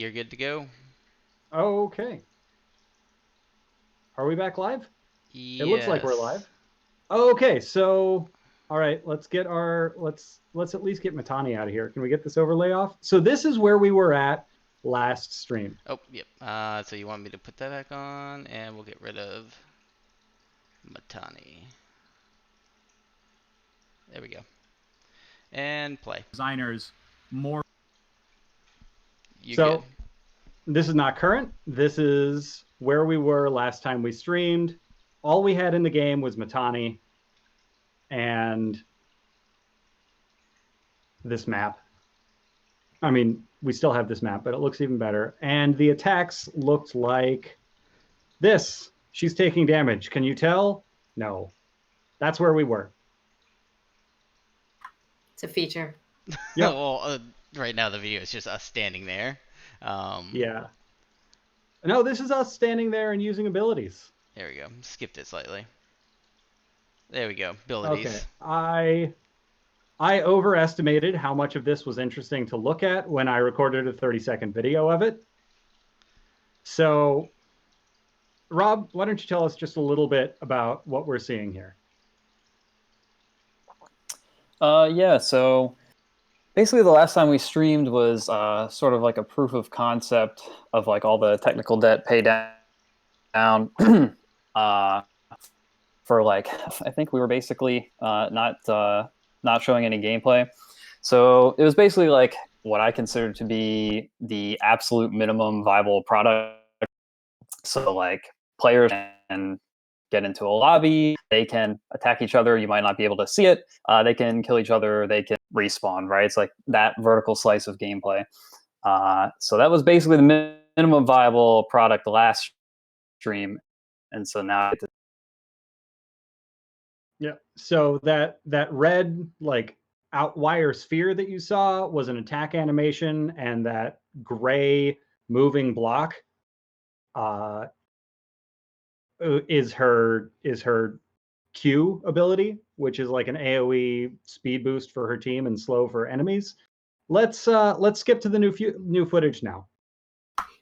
You're good to go. Okay. Are we back live? It looks like we're live. Yes. Okay, so all right, let's at least get Matani out of here. Can we get this overlay off? So this is where we were at last stream. Oh, yep. So you want me to put that back on, and we'll get rid of Matani. There we go. And play. Designers more. You So good? this is not current. This is where we were last time we streamed. All we had in the game was Matani and this map. I mean, we still have this map, but it looks even better. And the attacks looked like this. She's taking damage. Can you tell? No. That's where we were. It's a feature. Yep. Well, right now the video is just us standing there. Yeah. No, this is us standing there and using abilities. There we go. Skipped it slightly. There we go. Abilities. Okay. I overestimated how much of this was interesting to look at when I recorded a 30-second video of it. So, Rob, why don't you tell us just a little bit about what we're seeing here? Yeah, so basically the last time we streamed was sort of like a proof of concept of like all the technical debt pay down for like, I think we were basically not showing any gameplay. So it was basically like what I consider to be the absolute minimum viable product. So like players can get into a lobby, they can attack each other, you might not be able to see it, they can kill each other, they can respawn, right? It's like that vertical slice of gameplay. So that was basically the minimum viable product last stream, and so now yeah. So that red like outwire sphere that you saw was an attack animation, and that gray moving block is her Q ability, which is like an AoE speed boost for her team and slow for enemies. Let's skip to the new footage now.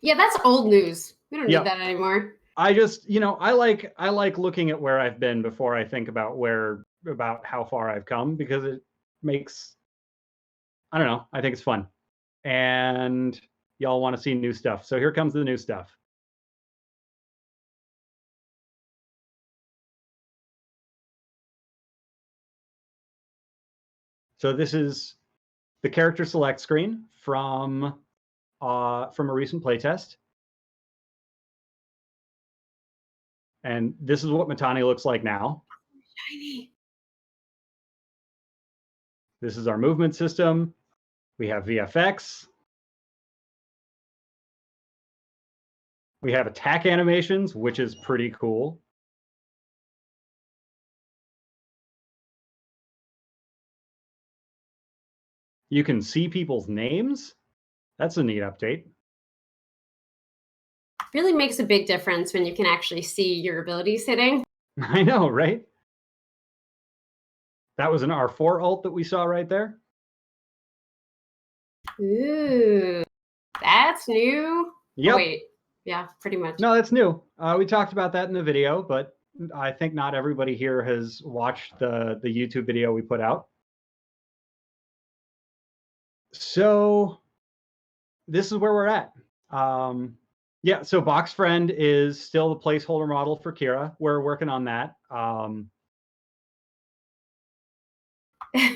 Yeah, that's old news. We don't Yep. need that anymore. I just, I like looking at where I've been before I think about how far I've come, because it makes, I don't know, I think it's fun. And y'all want to see new stuff. So here comes the new stuff. So this is the character select screen from a recent playtest. And this is what Matani looks like now. Shiny. This is our movement system. We have VFX. We have attack animations, which is pretty cool. You can see people's names. That's a neat update. Really makes a big difference when you can actually see your abilities hitting. I know, right? That was an R4 ult that we saw right there. Ooh, that's new. Yep. Oh, wait, yeah, pretty much. No, that's new. We talked about that in the video, but I think not everybody here has watched the YouTube video we put out. So this is where we're at. Yeah, so Box Friend is still the placeholder model for Kira. We're working on that.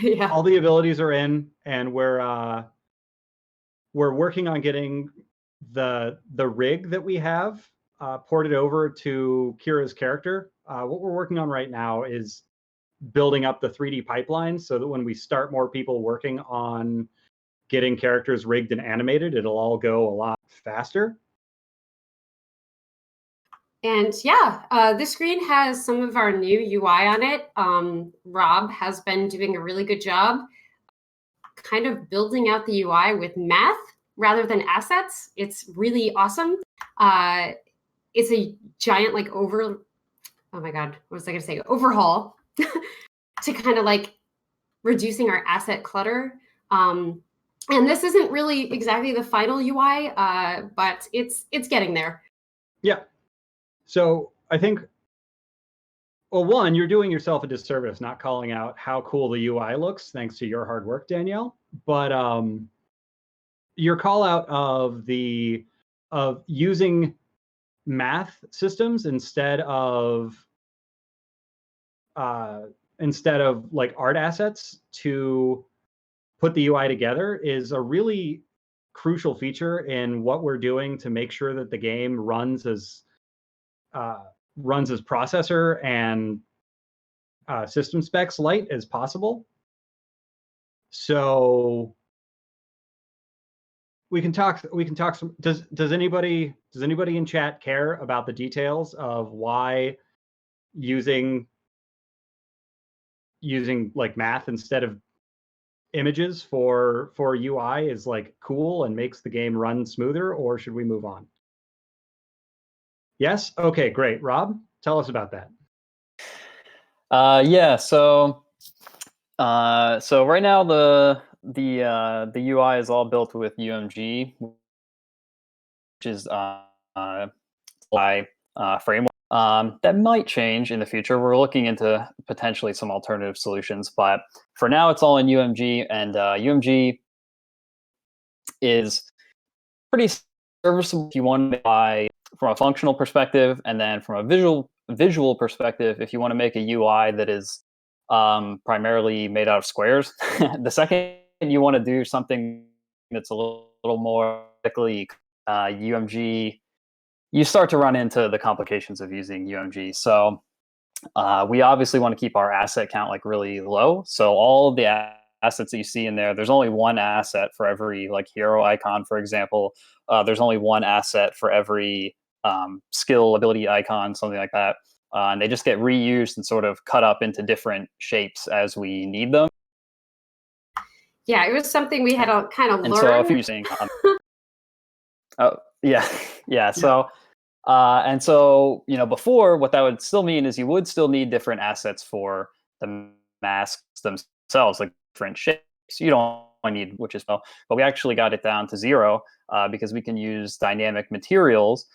Yeah. All the abilities are in, and we're working on getting the rig that we have ported over to Kira's character. What we're working on right now is building up the 3D pipeline so that when we start more people working on getting characters rigged and animated, it'll all go a lot faster. And yeah, this screen has some of our new UI on it. Rob has been doing a really good job kind of building out the UI with math rather than assets. It's really awesome. It's a giant like oh my God, what was I gonna say? Overhaul to kind of like reducing our asset clutter. And this isn't really exactly the final UI, but it's getting there. Yeah. So I think, well, one, you're doing yourself a disservice not calling out how cool the UI looks, thanks to your hard work, Danielle. But your call out of using math systems instead of like art assets to put the UI together is a really crucial feature in what we're doing to make sure that the game runs as processor and system specs light as possible. So we can talk some. Does anybody in chat care about the details of why using like math instead of images for UI is like cool and makes the game run smoother, or should we move on? Yes? Okay, great. Rob, tell us about that. Yeah, so right now the UI is all built with UMG, which is framework. That might change in the future. We're looking into potentially some alternative solutions, but for now it's all in UMG, and UMG is pretty serviceable if you want to buy from a functional perspective, and then from a visual perspective, if you want to make a UI that is primarily made out of squares. The second you want to do something that's a little more likely UMG, you start to run into the complications of using UMG. So we obviously want to keep our asset count like really low. So all of the assets that you see in there, there's only one asset for every like hero icon, for example. There's only one asset for every skill ability icon, something like that. And they just get reused and sort of cut up into different shapes as we need them. Yeah, it was something we had to kind of learn. And so if you're using, oh yeah, yeah. So and so before, what that would still mean is you would still need different assets for the masks themselves, like different shapes. You don't need which as well, but we actually got it down to 0 because we can use dynamic materials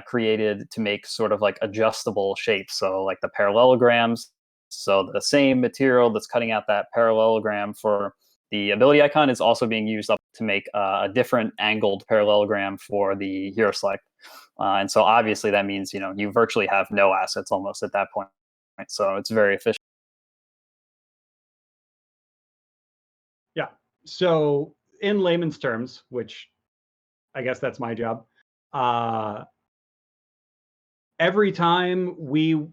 created to make sort of like adjustable shapes. So like the parallelograms. So the same material that's cutting out that parallelogram for the ability icon is also being used up to make a different angled parallelogram for the hero select. And so obviously that means you virtually have no assets almost at that point. So it's very efficient. Yeah. So in layman's terms, which I guess that's my job, every time we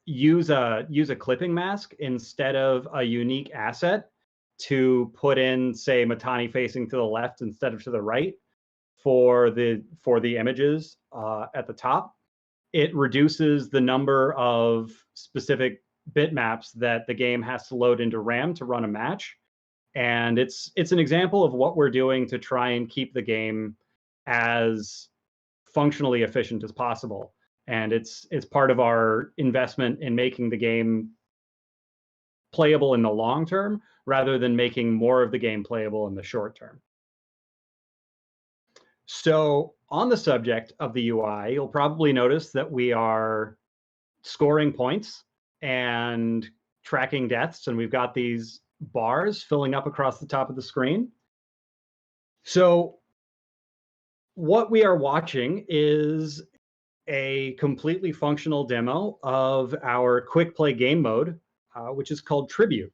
use a clipping mask instead of a unique asset to put in, say, Matani facing to the left instead of to the right for the images at the top, it reduces the number of specific bitmaps that the game has to load into RAM to run a match. And it's an example of what we're doing to try and keep the game as functionally efficient as possible. And it's part of our investment in making the game playable in the long term rather than making more of the game playable in the short term. So on the subject of the UI, you'll probably notice that we are scoring points and tracking deaths, and we've got these bars filling up across the top of the screen. So what we are watching is a completely functional demo of our quick play game mode, which is called Tribute.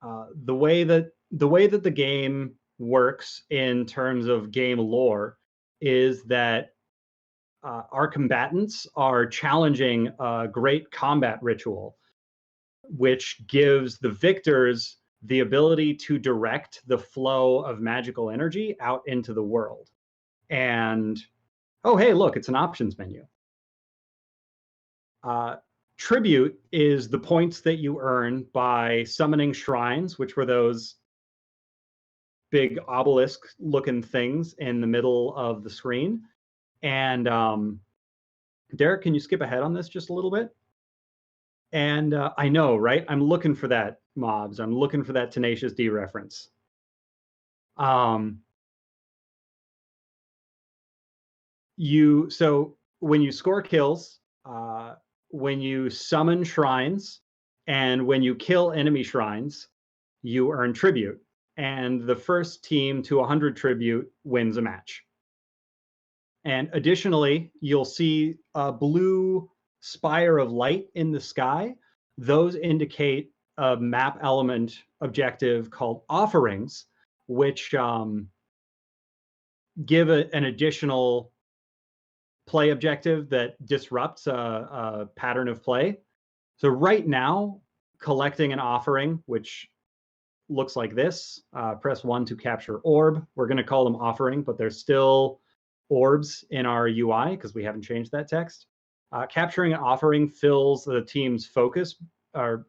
The way that the game works in terms of game lore is that our combatants are challenging a great combat ritual, which gives the victors the ability to direct the flow of magical energy out into the world. And oh, hey, look, it's an options menu. Tribute is the points that you earn by summoning shrines, which were those big obelisk-looking things in the middle of the screen. And Derek, can you skip ahead on this just a little bit? And I know, right? I'm looking for that mobs. I'm looking for that Tenacious D reference. So when you score kills, when you summon shrines, and when you kill enemy shrines, you earn tribute. And the first team to 100 tribute wins a match. And additionally, you'll see a blue spire of light in the sky. Those indicate a map element objective called offerings, which give an additional play objective that disrupts a pattern of play. So right now, collecting an offering, which looks like this, press 1 to capture orb. We're going to call them offering, but they're still orbs in our UI because we haven't changed that text. Capturing an offering fills the team's focus or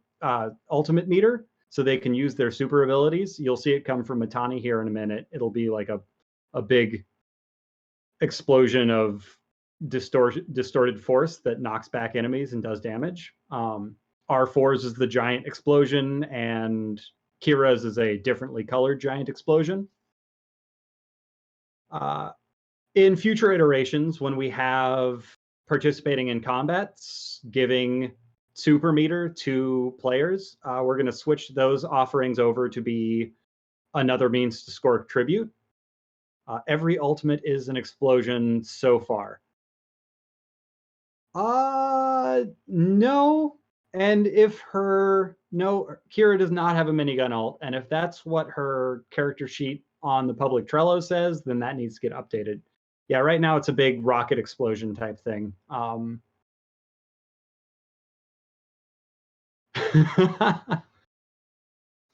ultimate meter, so they can use their super abilities. You'll see it come from Matani here in a minute. It'll be like a big explosion of distorted force that knocks back enemies and does damage. R4's is the giant explosion, and Kira's is a differently colored giant explosion. In future iterations, when we have participating in combats, giving super meter to players, we're going to switch those offerings over to be another means to score tribute. Every ultimate is an explosion so far. No. And if Kira does not have a minigun ult, and if that's what her character sheet on the public Trello says, then that needs to get updated. Yeah, right now it's a big rocket explosion type thing.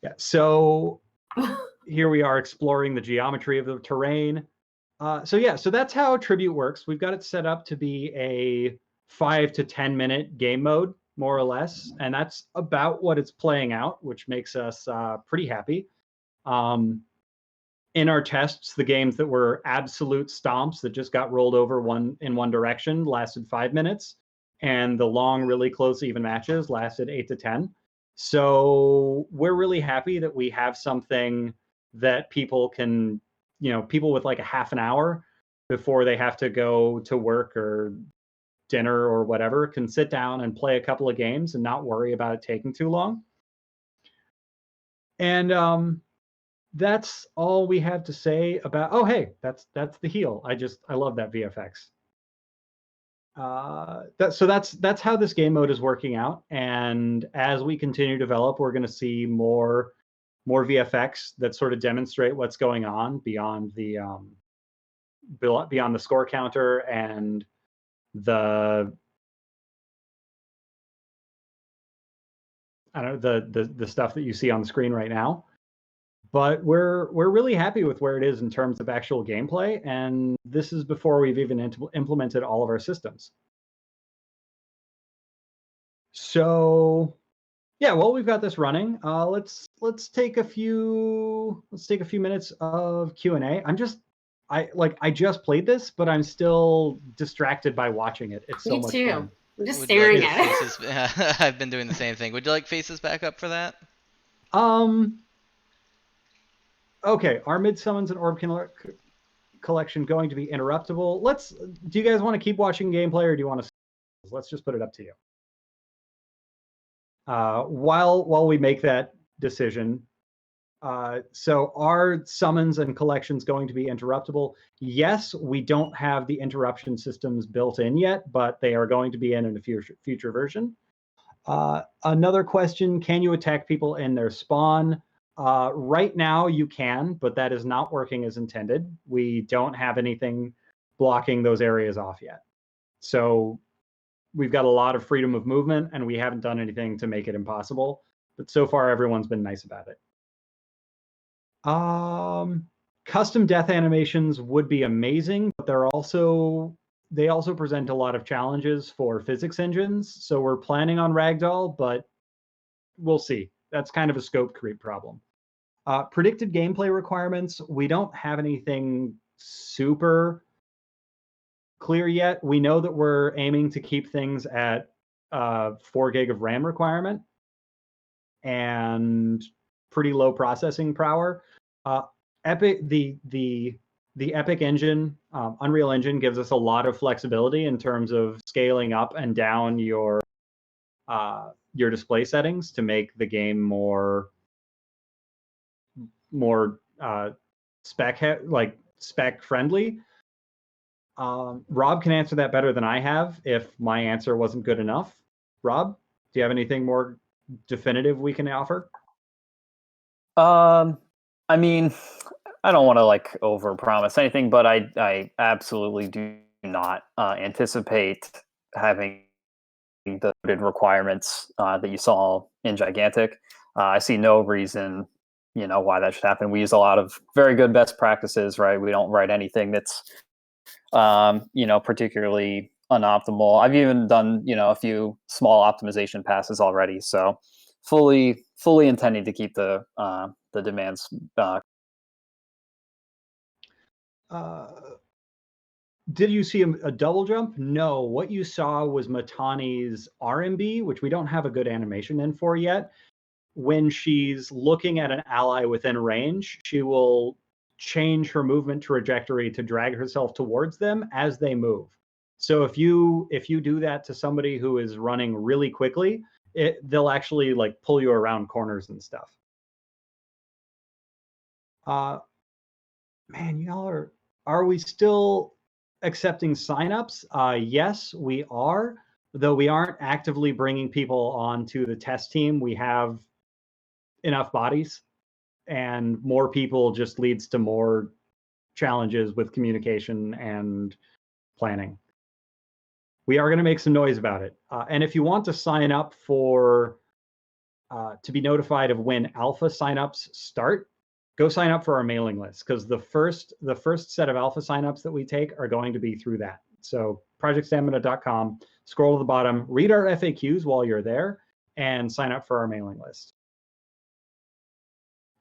Yeah, so here we are exploring the geometry of the terrain. So that's how Tribute works. We've got it set up to be a 5 to 10 minute game mode, more or less, and that's about what it's playing out, which makes us pretty happy. In our tests, the games that were absolute stomps that just got rolled over in one direction lasted 5 minutes, and the long, really close, even matches lasted 8 to 10. So we're really happy that we have something that people can, people with like a half an hour before they have to go to work or dinner or whatever can sit down and play a couple of games and not worry about it taking too long. And that's all we have to say about. Oh, hey, that's the heal. I love that VFX. That's how this game mode is working out. And as we continue to develop, we're going to see more VFX that sort of demonstrate what's going on beyond the score counter and the stuff that you see on the screen right now. But we're really happy with where it is in terms of actual gameplay, and this is before we've even implemented all of our systems. So, yeah, while we've got this running, let's take a few minutes of Q&A. I just played this, but I'm still distracted by watching it. It's so much fun. I'm just staring at it. I've been doing the same thing. Would you like faces back up for that? Okay, are mid summons and orb collection going to be interruptible? Do you guys want to keep watching gameplay, or do you want to? Let's just put it up to you. While we make that decision, so are summons and collections going to be interruptible? Yes, we don't have the interruption systems built in yet, but they are going to be in a future version. Another question: can you attack people in their spawn? Right now you can, but that is not working as intended. We don't have anything blocking those areas off yet. So we've got a lot of freedom of movement, and we haven't done anything to make it impossible. But so far, everyone's been nice about it. Custom death animations would be amazing, but they also present a lot of challenges for physics engines. So we're planning on Ragdoll, but we'll see. That's kind of a scope creep problem. Predicted gameplay requirements, we don't have anything super clear yet. We know that we're aiming to keep things at 4 gig of RAM requirement. and pretty low processing power. Epic, the Epic engine, Unreal Engine, gives us a lot of flexibility in terms of scaling up and down your display settings to make the game more spec friendly. Rob can answer that better than I have if my answer wasn't good enough. Rob, do you have anything more definitive we can offer? I mean, I don't want to like overpromise anything, but I absolutely do not anticipate having the requirements that you saw in Gigantic. I see no reason, why that should happen. We use a lot of very good best practices, right? We don't write anything that's, particularly unoptimal. I've even done, a few small optimization passes already. So fully intending to keep the demands. Did you see a double jump? No. What you saw was Matani's RMB, which we don't have a good animation in for yet. When she's looking at an ally within range, she will change her movement trajectory to drag herself towards them as they move. So if you do that to somebody who is running really quickly, they'll actually like pull you around corners and stuff. Man, y'all are we still accepting signups? Yes, we are, though we aren't actively bringing people onto the test team. We have enough bodies, and more people just leads to more challenges with communication and planning. We are going to make some noise about it. And if you want to sign up for to be notified of when alpha signups start, go sign up for our mailing list, because the first set of alpha signups that we take are going to be through that. So projectstamina.com, scroll to the bottom, read our FAQs while you're there, and sign up for our mailing list.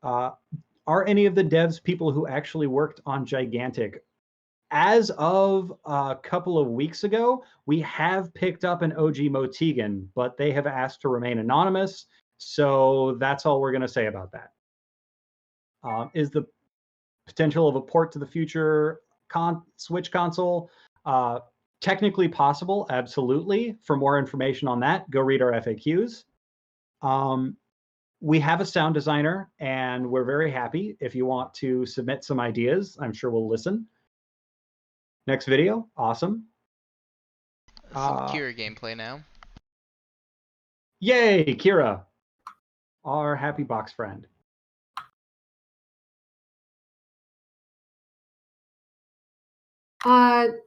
Are any of the devs people who actually worked on Gigantic? As of a couple of weeks ago, we have picked up an OG Motigan, but they have asked to remain anonymous. So that's all we're going to say about that. Is the potential of a port to the future Switch console technically possible? Absolutely. For more information on that, go read our FAQs. We have a sound designer, and we're very happy. If you want to submit some ideas, I'm sure we'll listen. Next video. Awesome. Some Kira gameplay now. Yay, Kira, our happy box friend.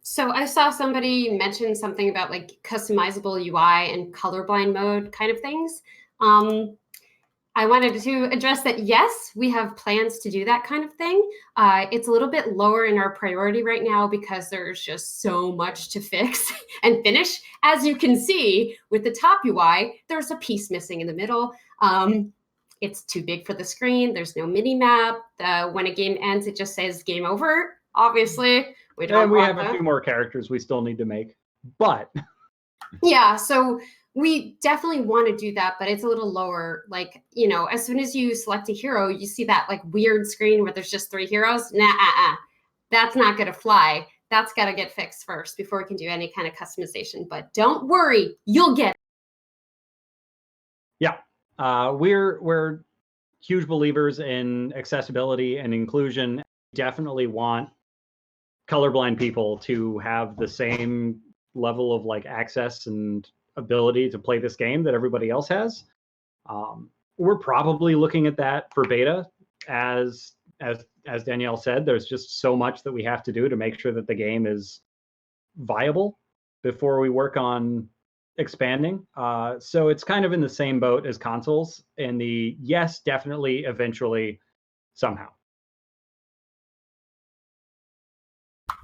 So I saw somebody mention something about like customizable UI and colorblind mode kind of things. I wanted to address that. Yes, we have plans to do that kind of thing. It's a little bit lower in our priority right now because there's just so much to fix and finish. As you can see with the top UI, there's a piece missing in the middle. It's too big for the screen. There's no mini map. When a game ends, it just says game over. Obviously, we don't. And we have a few more characters we still need to make, but yeah. So we definitely want to do that, but it's a little lower. Like, as soon as you select a hero, you see that like weird screen where there's just 3 heroes. That's not going to fly. That's got to get fixed first before we can do any kind of customization. But don't worry, you'll get it. Yeah, we're huge believers in accessibility and inclusion. Definitely want colorblind people to have the same level of like access and ability to play this game that everybody else has. We're probably looking at that for beta. As Danielle said, there's just so much that we have to do to make sure that the game is viable before we work on expanding. So it's kind of in the same boat as consoles in the yes, definitely, eventually, somehow.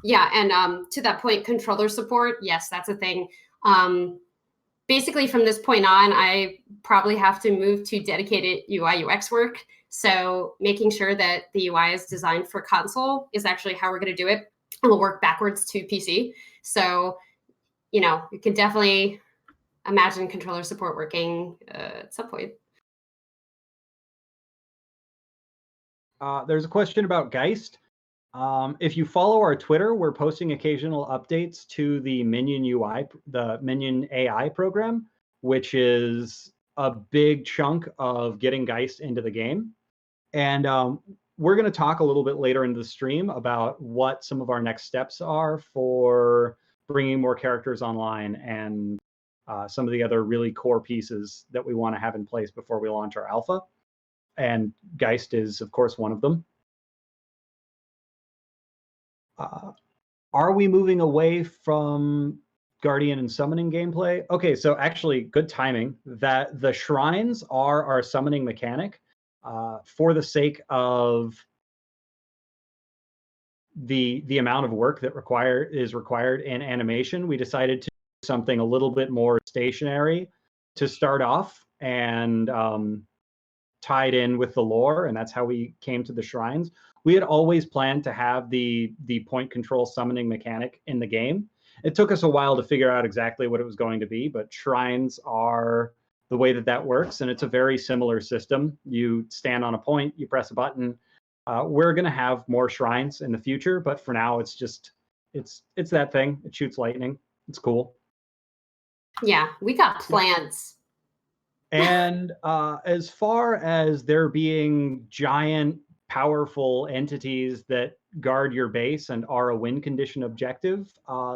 Yeah, and to that point, controller support, yes, that's a thing. Basically, from this point on, I probably have to move to dedicated UI UX work. So making sure that the UI is designed for console is actually how we're going to do it. And we'll work backwards to PC. So, you can definitely imagine controller support working at some point. There's a question about Geist. If you follow our Twitter, we're posting occasional updates to the Minion UI, the Minion AI program, which is a big chunk of getting Geist into the game. And we're going to talk a little bit later in the stream about what some of our next steps are for bringing more characters online and some of the other really core pieces that we want to have in place before we launch our alpha. And Geist is, of course, one of them. Are we moving away from Guardian and summoning gameplay? Okay, so actually, good timing. That the shrines are our summoning mechanic. For the sake of the amount of work that is required in animation, we decided to do something a little bit more stationary to start off and tied in with the lore, and that's how we came to the shrines. We had always planned to have the point control summoning mechanic in the game. It took us a while to figure out exactly what it was going to be, but shrines are the way that works, and it's a very similar system. You stand on a point, you press a button. We're going to have more shrines in the future, but for now, it's just it's that thing. It shoots lightning. It's cool. Yeah, we got plans. And as far as there being giant, powerful entities that guard your base and are a win condition objective,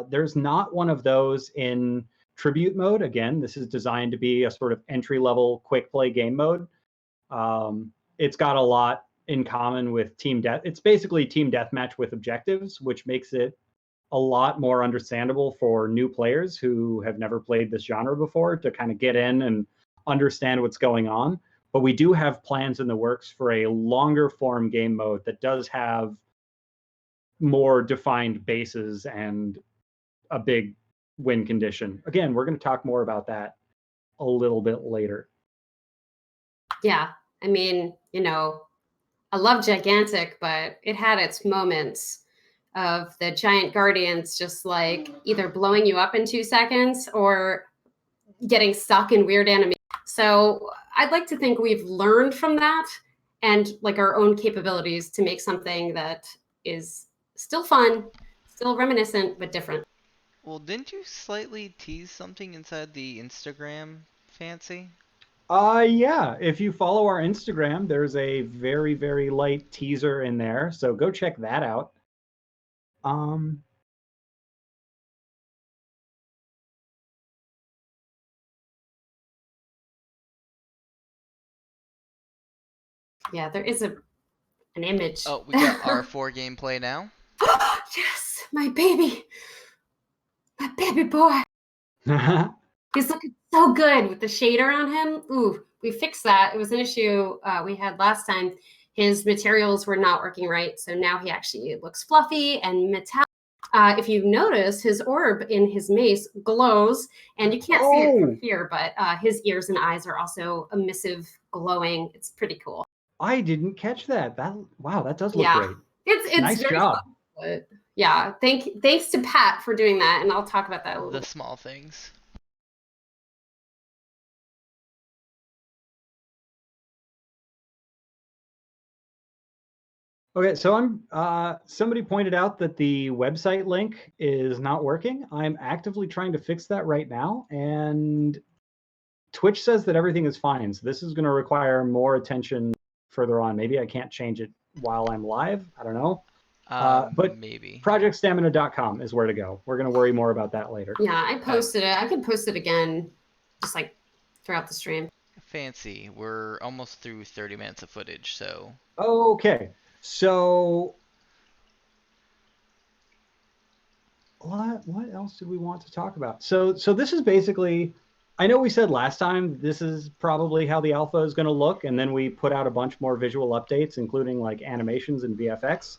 there's not one of those in Tribute mode. Again, this is designed to be a sort of entry-level quick play game mode. It's got a lot in common with Team Death. It's basically Team Deathmatch with objectives, which makes it a lot more understandable for new players who have never played this genre before to kind of get in and understand what's going on. But we do have plans in the works for a longer form game mode that does have more defined bases and a big win condition. Again, we're going to talk more about that a little bit later. Yeah, I mean, you know, I love Gigantic, but it had its moments of the giant guardians just like either blowing you up in 2 seconds or getting stuck in weird animation. So I'd like to think we've learned from that and like our own capabilities to make something that is still fun, still reminiscent, but different. Well, didn't you slightly tease something inside the Instagram, Fancy? Yeah, if you follow our Instagram, there's a very, very light teaser in there, so go check that out. Yeah, there is an image. Oh, we got R4 gameplay now. Yes, my baby boy. He's looking so good with the shader on him. Ooh, we fixed that. It was an issue we had last time. His materials were not working right, so now he actually looks fluffy and metallic. If you notice, his orb in his mace glows, and you can't see it from here, but his ears and eyes are also emissive, glowing. It's pretty cool. I didn't catch that. Wow, that does look great. It's nice very job. fun, but yeah, thanks to Pat for doing that, and I'll talk about that a little The bit. small things. Okay, so somebody pointed out that the website link is not working. I'm actively trying to fix that right now, and Twitch says that everything is fine. So this is going to require more attention further on. Maybe I can't change it while I'm live. I don't know. But maybe. projectstamina.com is where to go. We're going to worry more about that later. Yeah, I posted it. I can post it again, just like throughout the stream. Fancy. We're almost through 30 minutes of footage, so. Okay. So what else did we want to talk about? So this is basically, I know we said last time this is probably how the alpha is going to look, and then we put out a bunch more visual updates, including like animations and VFX.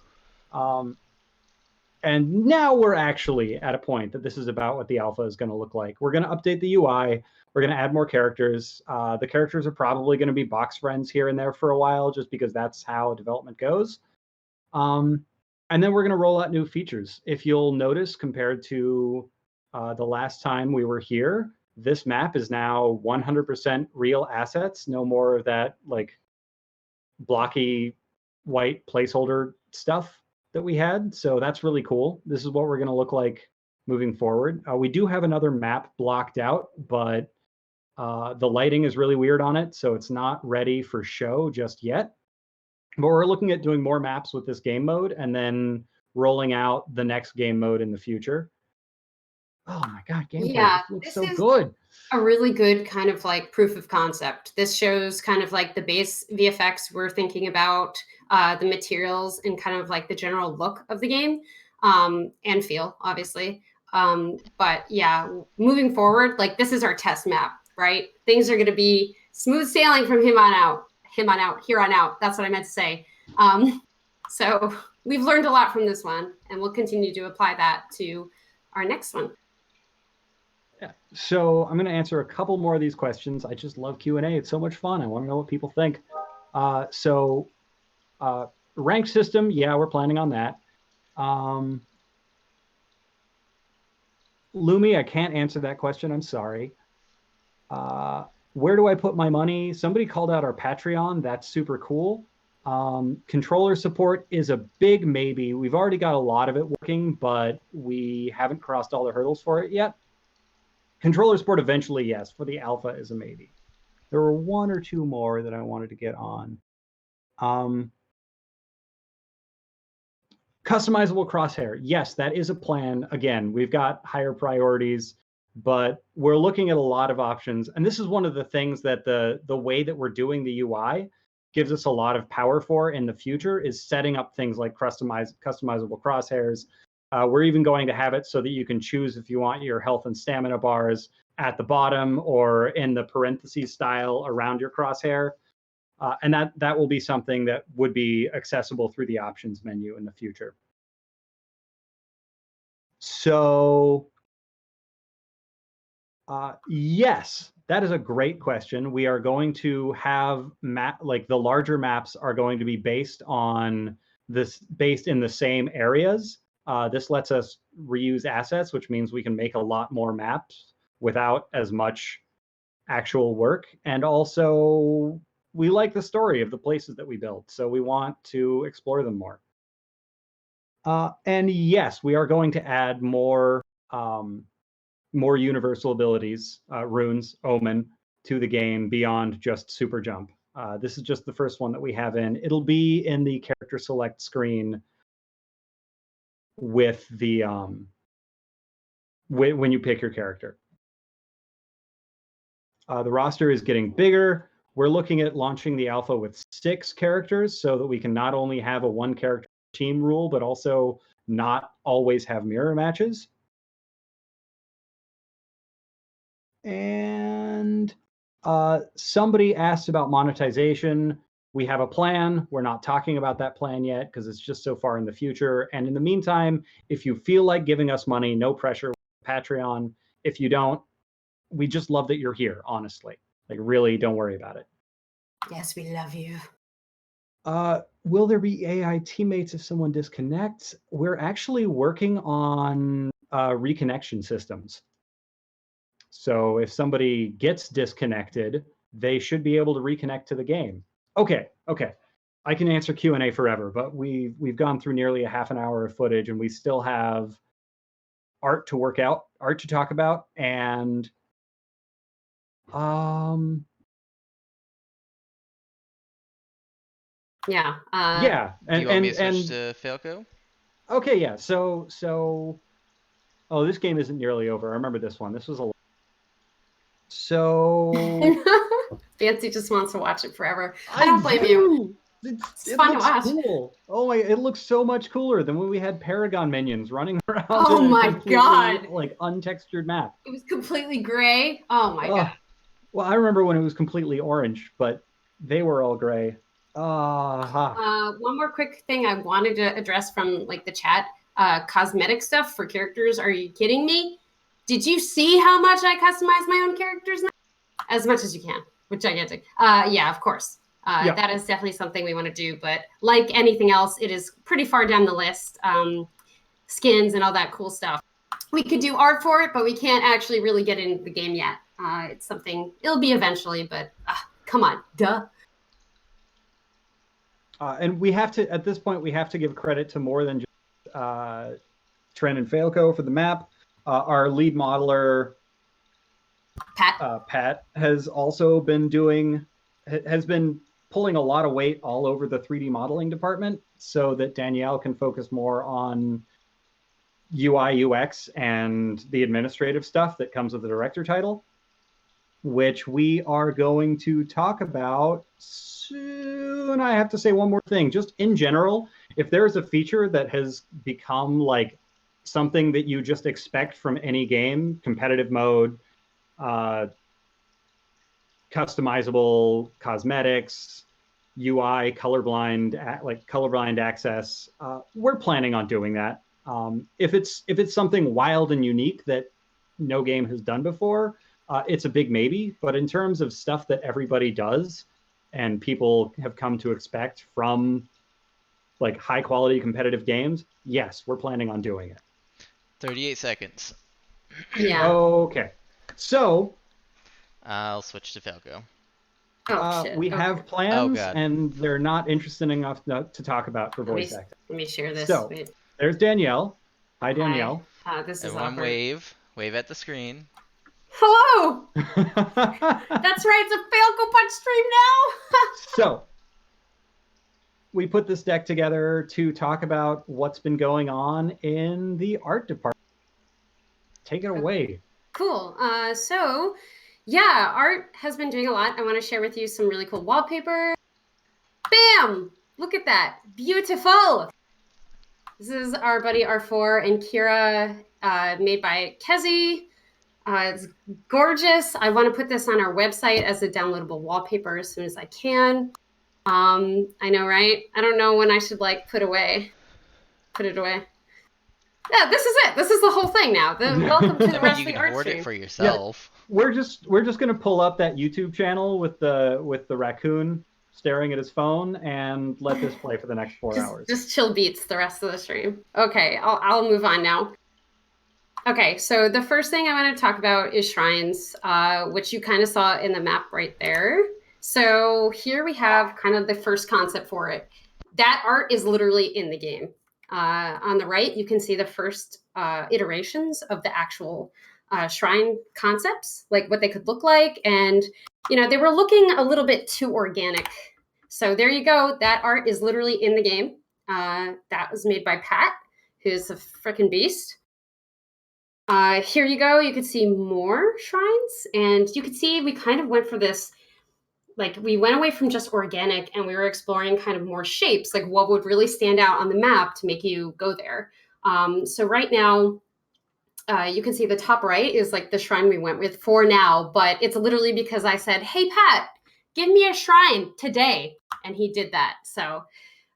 And now we're actually at a point that this is about what the alpha is going to look like. We're going to update the UI. We're going to add more characters. The characters are probably going to be box friends here and there for a while, just because that's how development goes. And then we're going to roll out new features. If you'll notice, compared to the last time we were here, this map is now 100% real assets. No more of that like blocky white placeholder stuff that we had. So that's really cool. This is what we're going to look like moving forward. We do have another map blocked out, but the lighting is really weird on it, so it's not ready for show just yet. But we're looking at doing more maps with this game mode and then rolling out the next game mode in the future. Oh my God, gameplay just looks so good. A really good kind of like proof of concept. This shows kind of like the base VFX we're thinking about, the materials and kind of like the general look of the game, and feel, obviously. But yeah, moving forward, like this is our test map, right? Things are going to be smooth sailing from here on out. That's what I meant to say. So we've learned a lot from this one, and we'll continue to apply that to our next one. Yeah. So I'm going to answer a couple more of these questions. I just love Q&A. It's so much fun. I want to know what people think. Rank system, yeah, we're planning on that. Lumi, I can't answer that question. I'm sorry. Where do I put my money? Somebody called out our Patreon. That's super cool. Controller support is a big maybe. We've already got a lot of it working, but we haven't crossed all the hurdles for it yet. Controller support eventually, yes. For the alpha is a maybe. There were one or two more that I wanted to get on. Customizable crosshair. Yes, that is a plan. Again, we've got higher priorities, but we're looking at a lot of options. And this is one of the things that the way that we're doing the UI gives us a lot of power for in the future is setting up things like customizable crosshairs. We're even going to have it so that you can choose if you want your health and stamina bars at the bottom or in the parentheses style around your crosshair. And that will be something that would be accessible through the options menu in the future. So yes, that is a great question. We are going to have the larger maps are going to be based in the same areas. This lets us reuse assets, which means we can make a lot more maps without as much actual work. And also, we like the story of the places that we build, so we want to explore them more. And yes, we are going to add more universal abilities, runes, Omen, to the game beyond just super jump. This is just the first one that we have in. It'll be in the character select screen with the when you pick your character. The roster is getting bigger. We're looking at launching the alpha with 6 characters so that we can not only have a 1-character team rule, but also not always have mirror matches. And somebody asked about monetization. We have a plan. We're not talking about that plan yet because it's just so far in the future. And in the meantime, if you feel like giving us money, no pressure, Patreon. If you don't, we just love that you're here, honestly. Like, really, don't worry about it. Yes, we love you. Will there be AI teammates if someone disconnects? We're actually working on reconnection systems. So if somebody gets disconnected, they should be able to reconnect to the game. Okay. I can answer Q&A forever, but we've gone through nearly a half an hour of footage, and we still have art to talk about, and yeah. Do you want me to switch to Falco? Okay, yeah. So oh, this game isn't nearly over. I remember this one. This was a so Fancy just wants to watch it forever. I don't blame you. It's fun to watch. Cool. Oh my! It looks so much cooler than when we had Paragon minions running around. Oh my God! Like untextured map. It was completely gray. Oh my God. Well, I remember when it was completely orange, but they were all gray. One more quick thing I wanted to address from like the chat. Cosmetic stuff for characters. Are you kidding me? Did you see how much I customize my own characters now? As much as you can, which gigantic. Yeah, of course. That is definitely something we want to do. But like anything else, it is pretty far down the list. Skins and all that cool stuff. We could do art for it, but we can't actually really get into the game yet. It's something, it'll be eventually, but come on, duh. And we have to, at this point, we have to give credit to more than just Tren and Failco for the map. Our lead modeler, Pat, has also been pulling a lot of weight all over the 3D modeling department so that Danielle can focus more on UI, UX, and the administrative stuff that comes with the director title, which we are going to talk about soon. I have to say one more thing. Just in general, if there is a feature that has become like something that you just expect from any game, competitive mode, customizable cosmetics, UI, colorblind access, we're planning on doing that. If it's something wild and unique that no game has done before, it's a big maybe. But in terms of stuff that everybody does and people have come to expect from like high quality competitive games, yes, we're planning on doing it. 38 seconds. Yeah. Okay. So I'll switch to Falco. Oh, shit. We have plans, God. and they're not interesting enough to talk about for voice acting. Let me share this. So Wait. there's Danielle. Hi, Danielle. Hi. This is Everyone awkward. wave at the screen. Hello! That's right, it's a Falco Punch stream now! So, we put this deck together to talk about what's been going on in the art department. Take it away. Cool. So, yeah, art has been doing a lot. I want to share with you some really cool wallpaper. Bam! Look at that. Beautiful! This is our buddy R4 and Kira, made by Kezi. It's gorgeous. I want to put this on our website as a downloadable wallpaper as soon as I can. I know, right? I don't know when I should put it away. Yeah, this is it. This is the whole thing now. Welcome to the rest of the art stream. You can hoard it for yourself. Yeah, we're just gonna pull up that YouTube channel with the raccoon staring at his phone and let this play for the next 4 hours. Just chill beats the rest of the stream. Okay, I'll move on now. Okay, so the first thing I want to talk about is shrines, which you kind of saw in the map right there. So here we have kind of the first concept for it. That art is literally in the game. On the right, you can see the first iterations of the actual shrine concepts, like what they could look like. And, they were looking a little bit too organic. So there you go. That art is literally in the game. That was made by Pat, who's a freaking beast. Here you go. You could see more shrines. And you could see we kind of went for this, we went away from just organic and we were exploring kind of more shapes, like what would really stand out on the map to make you go there. So right now, you can see the top right is the shrine we went with for now, but it's literally because I said, hey, Pat, give me a shrine today. And he did that. So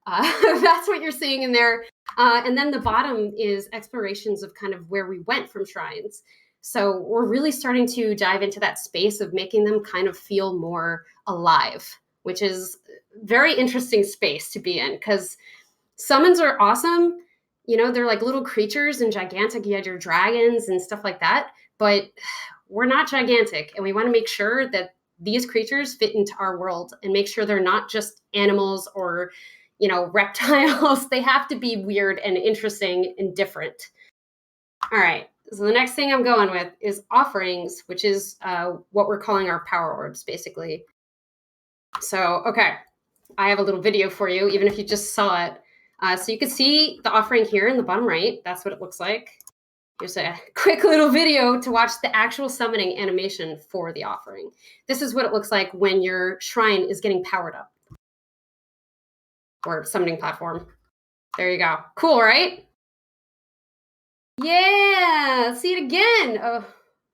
that's what you're seeing in there. And then the bottom is explorations of kind of where we went from shrines. So we're really starting to dive into that space of making them kind of feel more alive, which is very interesting space to be in because summons are awesome. They're like little creatures and gigantic. You had your dragons and stuff like that, but we're not gigantic. And we want to make sure that these creatures fit into our world and make sure they're not just animals or, reptiles. They have to be weird and interesting and different. All right. So the next thing I'm going with is offerings, which is what we're calling our power orbs, basically. So, okay. I have a little video for you, even if you just saw it. So you can see the offering here in the bottom right. That's what it looks like. Here's a quick little video to watch the actual summoning animation for the offering. This is what it looks like when your shrine is getting powered up. Or summoning platform. There you go. Cool, right? Yeah, let's see it again. Oh,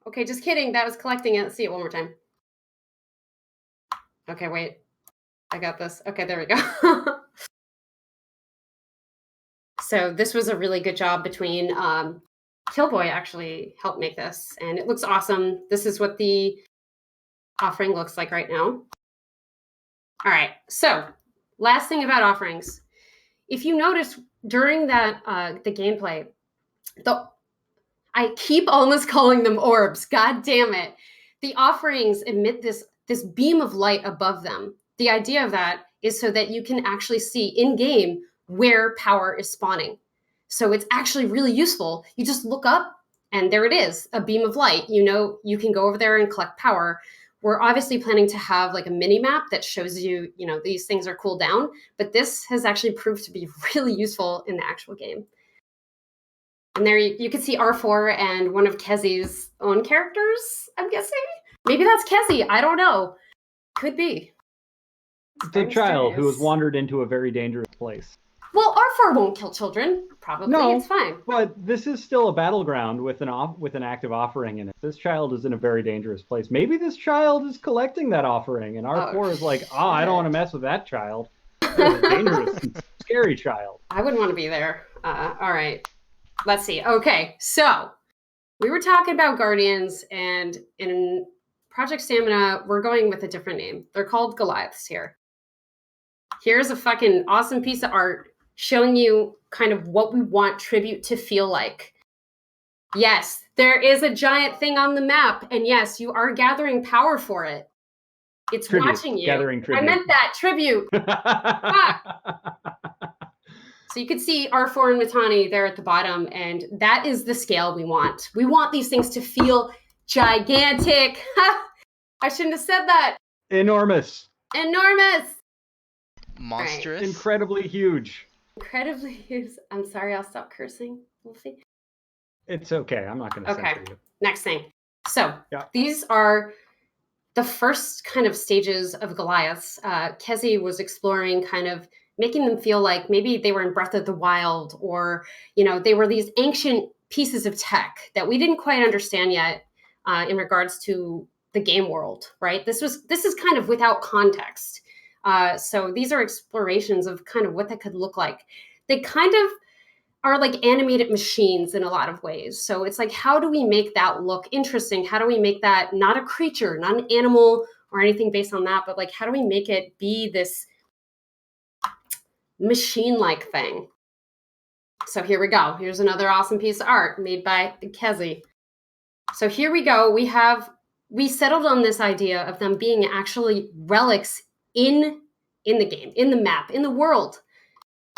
okay, just kidding. That was collecting it. Let's see it one more time. Okay, wait. I got this. Okay, there we go. So this was a really good job between Killboy actually helped make this, and it looks awesome. This is what the offering looks like right now. All right, so last thing about offerings. If you notice during that the gameplay, I keep almost calling them orbs. God damn it. The offerings emit this beam of light above them. The idea of that is so that you can actually see in game where power is spawning. So it's actually really useful. You just look up and there it is, a beam of light. You know, you can go over there and collect power. We're obviously planning to have like a mini map that shows you, you know, these things are cooled down, but this has actually proved to be really useful in the actual game. And there you can see R4 and one of Kezi's own characters, I'm guessing. Maybe that's Kezi, I don't know. Could be. It's a child who has wandered into a very dangerous place. Well, R4 won't kill children. Probably, no, it's fine. But this is still a battleground with an active offering in it. This child is in a very dangerous place. Maybe this child is collecting that offering, and R4 is like, I don't want to mess with that child. That's a dangerous, scary child. I wouldn't want to be there. All right, let's see. Okay, so we were talking about Guardians, and in Project Stamina, we're going with a different name. They're called Goliaths here. Here's a fucking awesome piece of art showing you kind of what we want Tribute to feel like. Yes, there is a giant thing on the map, and yes, you are gathering power for it. It's tribute, watching you. Gathering tribute. I meant that, tribute. So you can see R4 and Matani there at the bottom, and that is the scale we want. We want these things to feel gigantic. I shouldn't have said that. Enormous. Enormous. Monstrous. Right. Incredibly huge. Incredibly huge. I'm sorry, I'll stop cursing, Wolfie. It's okay. I'm not going to censor you. Next thing. So these are the first kind of stages of Goliaths. Kezi was exploring kind of making them feel like maybe they were in Breath of the Wild, or, you know, they were these ancient pieces of tech that we didn't quite understand yet in regards to the game world, right? This is kind of without context. So these are explorations of kind of what that could look like. They kind of are like animated machines in a lot of ways. So it's like, how do we make that look interesting? How do we make that not a creature, not an animal or anything based on that, but like, how do we make it be this machine-like thing? So here we go. Here's another awesome piece of art made by Kezi. So here we go. We settled on this idea of them being actually relics in the game, in the map, in the world.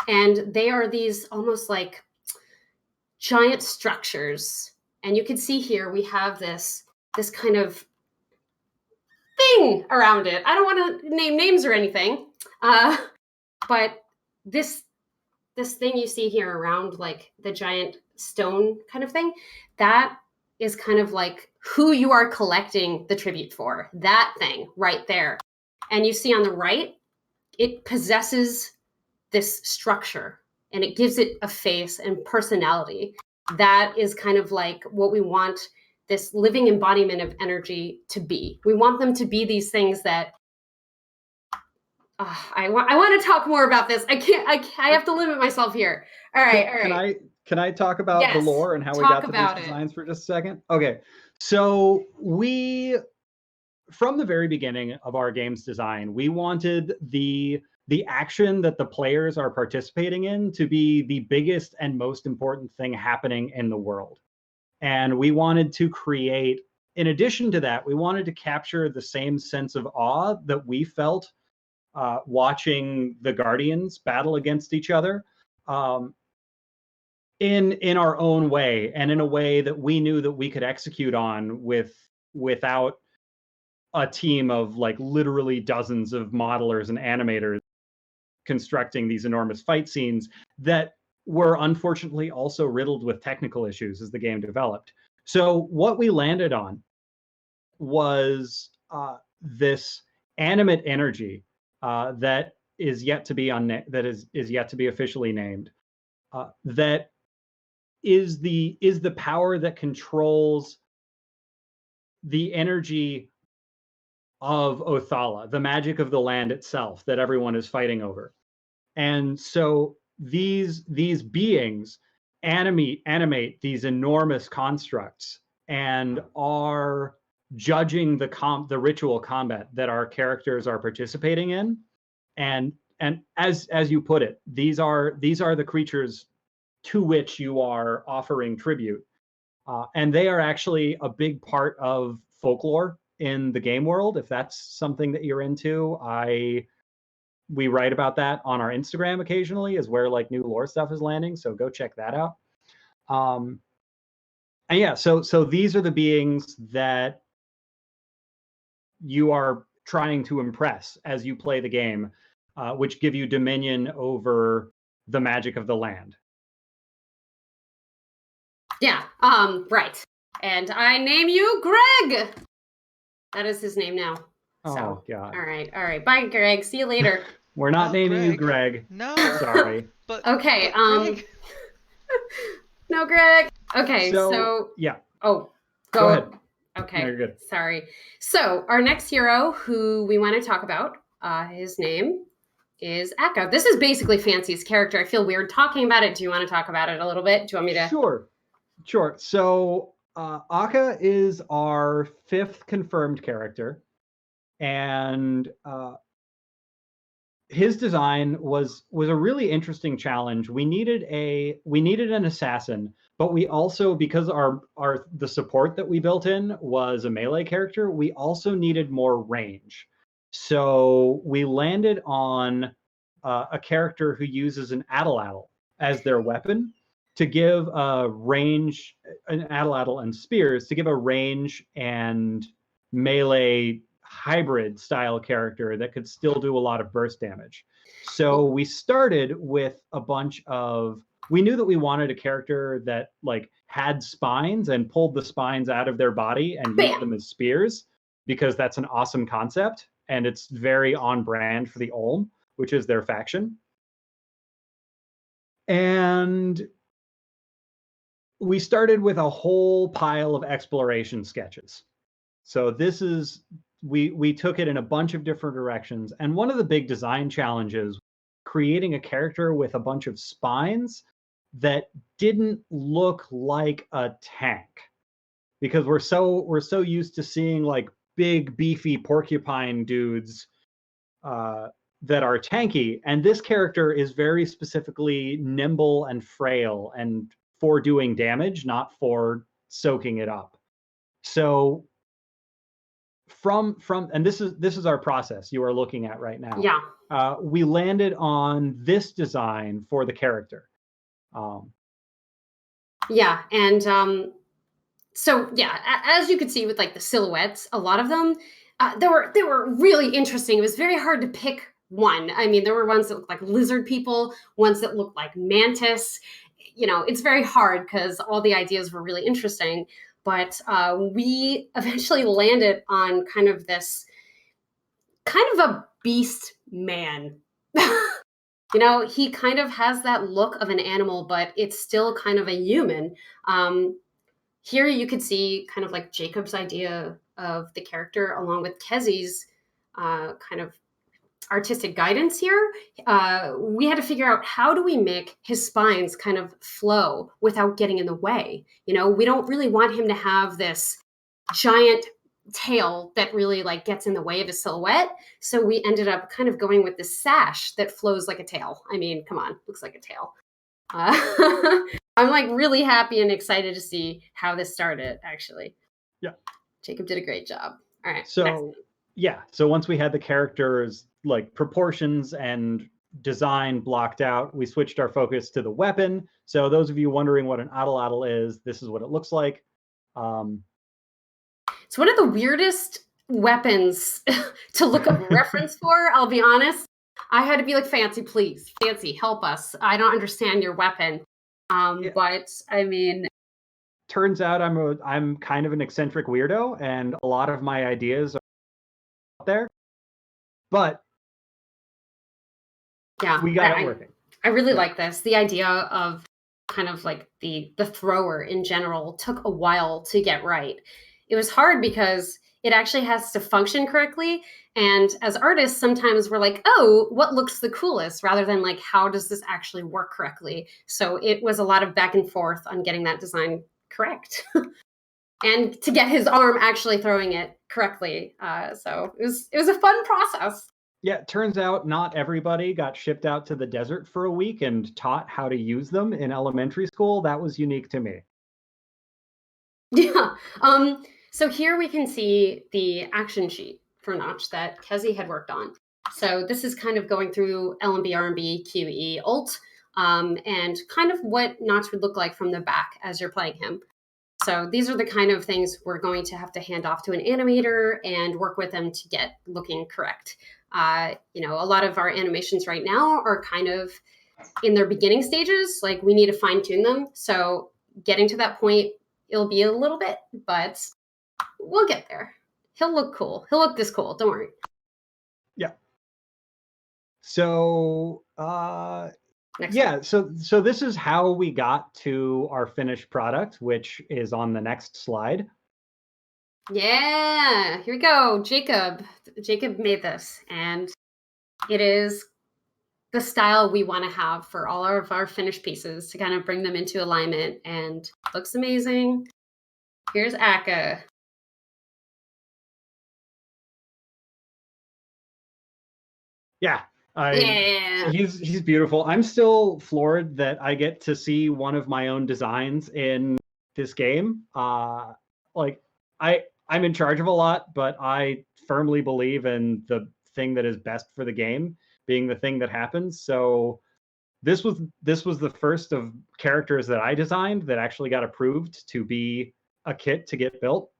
And they are these almost like giant structures. And you can see here we have this kind of thing around it. I don't want to name names or anything, but this thing you see here around like the giant stone kind of thing, that is kind of like who you are collecting the tribute for. That thing right there. And you see on the right, it possesses this structure and it gives it a face and personality. That is kind of like what we want this living embodiment of energy to be. We want them to be these things that I want to talk more about this. I have to limit myself here. All right. Can I talk about the lore and how we got to these designs for just a second? Okay. So from the very beginning of our game's design, we wanted the action that the players are participating in to be the biggest and most important thing happening in the world. And we wanted to create, in addition to that, we wanted to capture the same sense of awe that we felt watching the Guardians battle against each other in our own way, and in a way that we knew that we could execute on without a team of like literally dozens of modelers and animators constructing these enormous fight scenes that were unfortunately also riddled with technical issues as the game developed. So what we landed on was this animate energy that is yet to be is yet to be officially named. That is the power that controls the energy of Othala, the magic of the land itself that everyone is fighting over. And so these beings animate these enormous constructs and are judging the ritual combat that our characters are participating in. And as you put it, these are the creatures to which you are offering tribute. And they are actually a big part of folklore in the game world. If that's something that you're into, I we write about that on our Instagram occasionally, is where like new lore stuff is landing. So go check that out. And yeah, so these are the beings that you are trying to impress as you play the game, which give you dominion over the magic of the land. Yeah, right. And I name you Greg. That is his name now. Oh, So, God. all right. Bye, Greg. See you later. We're not Oh, naming you Greg. Greg. No. Sorry. But Okay, but Greg. No, Greg. Okay, so yeah. oh, Go ahead. Okay, No, you're good. Sorry. So our next hero who we want to talk about, his name is Akka. This is basically Fancy's character. I feel weird talking about it. Do you want to talk about it a little bit? Do you want me to? Sure. So Akka is our 5th confirmed character, and his design was a really interesting challenge. We needed an assassin, but we also, because the support that we built in was a melee character, we also needed more range. So we landed on a character who uses an atlatl as their weapon to give a range, an atlatl and spears to give a range and melee hybrid style character that could still do a lot of burst damage. So we started with a bunch of, we knew that we wanted a character that like had spines and pulled the spines out of their body and used them as spears, because that's an awesome concept and it's very on brand for the Ulm, which is their faction. And we started with a whole pile of exploration sketches. So this is, we took it in a bunch of different directions. And one of the big design challenges, creating a character with a bunch of spines that didn't look like a tank, because we're so used to seeing like big beefy porcupine dudes that are tanky, and this character is very specifically nimble and frail and for doing damage, not for soaking it up. So from and this is our process you are looking at right now. Yeah. We landed on this design for the character. Yeah, and so yeah, as you could see with like the silhouettes, a lot of them they were really interesting. It was very hard to pick one. I mean, there were ones that looked like lizard people, ones that looked like mantis. You know, it's very hard because all the ideas were really interesting. But we eventually landed on kind of this kind of a beast man. You know, he kind of has that look of an animal, but it's still kind of a human. Here you could see kind of like Jacob's idea of the character along with Kezi's kind of artistic guidance here. We had to figure out, how do we make his spines kind of flow without getting in the way? You know, we don't really want him to have this giant tail that really like gets in the way of his silhouette. So we ended up kind of going with this sash that flows like a tail. I mean, come on, looks like a tail. I'm like really happy and excited to see how this started, actually. Yeah. Jacob did a great job. All right. So yeah, so once we had the characters like proportions and design blocked out, we switched our focus to the weapon. So those of you wondering what an atlatl is, this is what it looks like. It's one of the weirdest weapons to look up reference for, I'll be honest. I had to be like, Fancy, please. Fancy, help us. I don't understand your weapon. But I mean, turns out I'm kind of an eccentric weirdo, and a lot of my ideas are out there. But yeah, we got it working. I really like this. The idea of kind of like the thrower in general took a while to get right. It was hard because it actually has to function correctly. And as artists, sometimes we're like, oh, what looks the coolest, rather than like, how does this actually work correctly? So it was a lot of back and forth on getting that design correct. And to get his arm actually throwing it correctly. So it was a fun process. Yeah, it turns out not everybody got shipped out to the desert for a week and taught how to use them in elementary school. That was unique to me. Yeah. So here we can see the action sheet for Notch that Kezi had worked on. So this is kind of going through LMB, RMB, QE, ult, and kind of what Notch would look like from the back as you're playing him. So these are the kind of things we're going to have to hand off to an animator and work with them to get looking correct. A lot of our animations right now are kind of in their beginning stages. Like we need to fine tune them. So getting to that point, it'll be a little bit, but we'll get there. He'll look cool. He'll look this cool. Don't worry. Yeah. So, so this is how we got to our finished product, which is on the next slide. Yeah, here we go. Jacob made this, and it is the style we want to have for all of our finished pieces to kind of bring them into alignment, and looks amazing. Here's Akka. Yeah. Yeah. He's beautiful. I'm still floored that I get to see one of my own designs in this game. Like I'm in charge of a lot, but I firmly believe in the thing that is best for the game being the thing that happens. So this was the first of characters that I designed that actually got approved to be a kit to get built,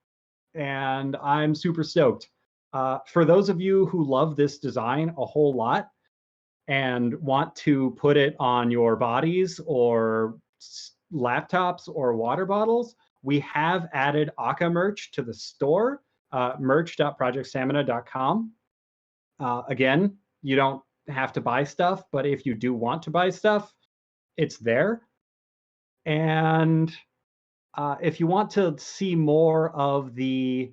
and I'm super stoked. For those of you who love this design a whole lot and want to put it on your bodies or laptops or water bottles, we have added Akka merch to the store, merch.projectstamina.com. Again, you don't have to buy stuff, but if you do want to buy stuff, it's there. And if you want to see more of the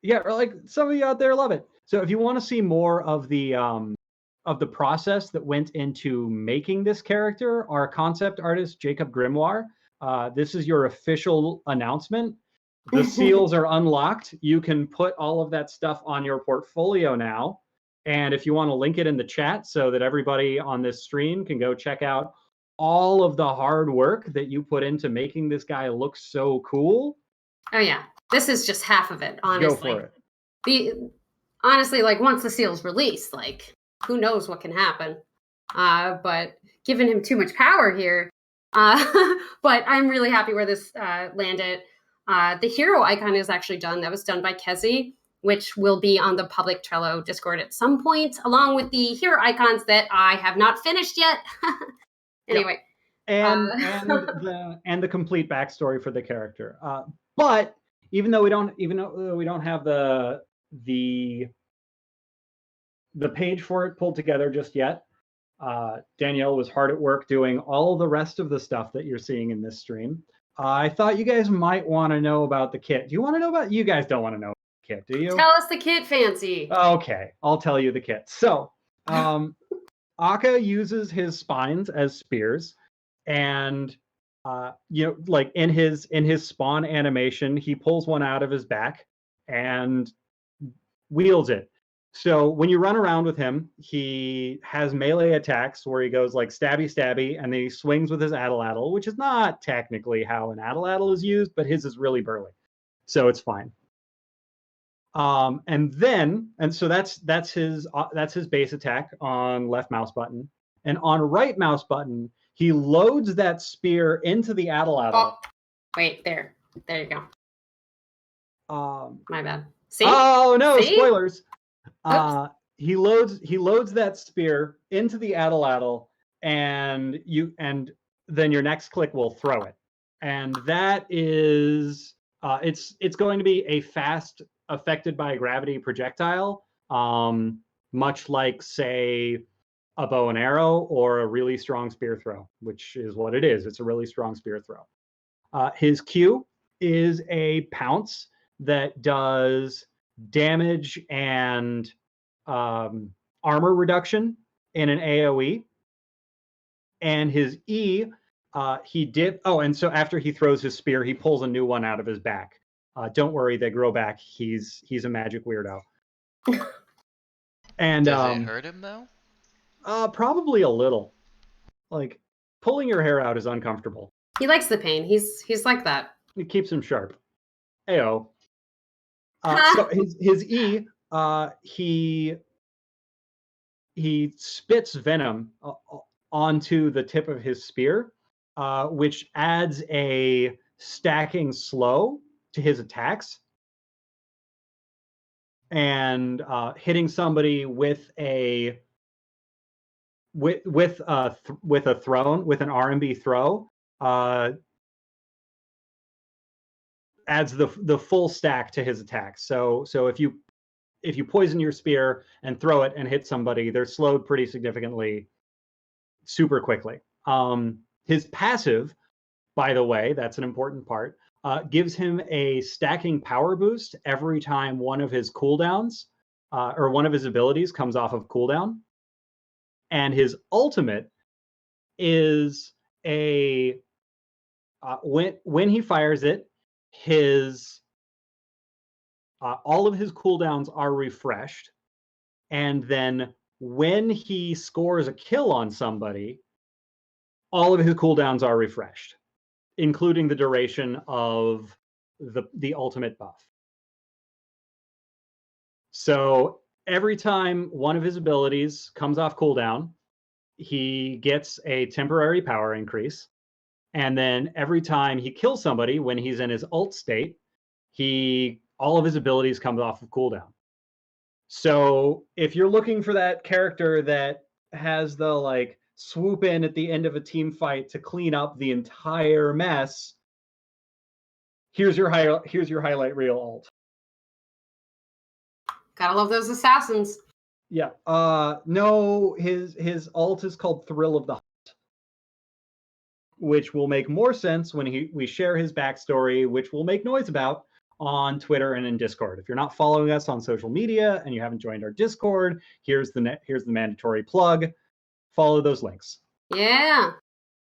like some of you out there love it. So if you want to see more of the process that went into making this character, our concept artist Jacob Grimoire, this is your official announcement. The seals are unlocked. You can put all of that stuff on your portfolio now. And if you want to link it in the chat so that everybody on this stream can go check out all of the hard work that you put into making this guy look so cool. Oh yeah, this is just half of it, honestly. Go for it. Honestly, like once the seal's released, like who knows what can happen. But giving him too much power here. But I'm really happy where this landed. The hero icon is actually done. That was done by Kezi, which will be on the public Trello Discord at some point, along with the hero icons that I have not finished yet. Anyway. Yep. And the complete backstory for the character. But even though we don't have the page for it pulled together just yet, Danielle was hard at work doing all the rest of the stuff that you're seeing in this stream. I thought you guys might want to know about the kit. Do you want to know about? You guys don't want to know about the kit, do you? Tell us the kit, Fancy. Okay, I'll tell you the kit. So, Akka uses his spines as spears, and like in his spawn animation, he pulls one out of his back and wields it. So when you run around with him, he has melee attacks where he goes like stabby stabby, and then he swings with his addle, which is not technically how an addle is used, but his is really burly, so it's fine. And so that's his base attack on left mouse button, and on right mouse button he loads that spear into the addle. Oh, wait, there you go. My bad. See? Oh no, See? spoilers. He loads that spear into the addle, and then your next click will throw it, and that is it's going to be a fast affected by gravity projectile, much like say a bow and arrow or a really strong spear throw, which is what it is. It's a really strong spear throw. His Q is a pounce that does damage and armor reduction in an AoE. And his E, and so after he throws his spear, he pulls a new one out of his back. Don't worry, they grow back. He's a magic weirdo. And does it hurt him though? Probably a little. Like pulling your hair out is uncomfortable. He likes the pain. He's like that. It keeps him sharp. Ayo. So his E he spits venom onto the tip of his spear, which adds a stacking slow to his attacks. And hitting somebody with a thrown, with an R&B throw, adds the full stack to his attack. So if you poison your spear and throw it and hit somebody, they're slowed pretty significantly, super quickly. His passive, by the way, that's an important part, gives him a stacking power boost every time one of his cooldowns or one of his abilities comes off of cooldown. And his ultimate is a when he fires it, his all of his cooldowns are refreshed, and then when he scores a kill on somebody, all of his cooldowns are refreshed, including the duration of the ultimate buff. So every time one of his abilities comes off cooldown, he gets a temporary power increase. And then every time he kills somebody when he's in his ult state, all of his abilities come off of cooldown. So if you're looking for that character that has the like swoop in at the end of a team fight to clean up the entire mess, here's your highlight reel ult. Gotta love those assassins. Yeah. No, his ult is called Thrill of the Hunt, which will make more sense when we share his backstory, which we'll make noise about on Twitter and in Discord. If you're not following us on social media and you haven't joined our Discord, here's the mandatory plug. Follow those links. Yeah.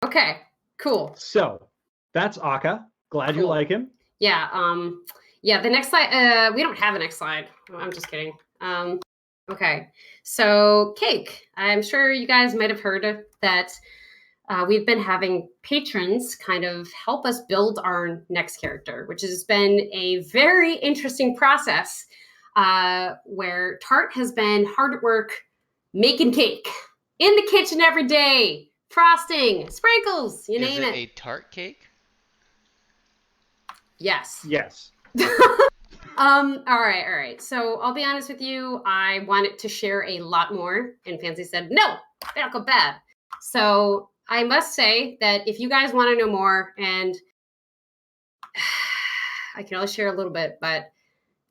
Okay. Cool. So that's Akka. Glad you like him. Yeah. Yeah. The next slide. We don't have a next slide. I'm just kidding. Okay. So Cake. I'm sure you guys might have heard that we've been having patrons kind of help us build our next character, which has been a very interesting process where Tart has been hard at work making cake in the kitchen every day, frosting, sprinkles, you name it. Is it a tart cake? Yes. Yes. All right. So I'll be honest with you. I wanted to share a lot more, and Fancy said, no, that'll go bad. So I must say that if you guys want to know more, and I can only share a little bit, but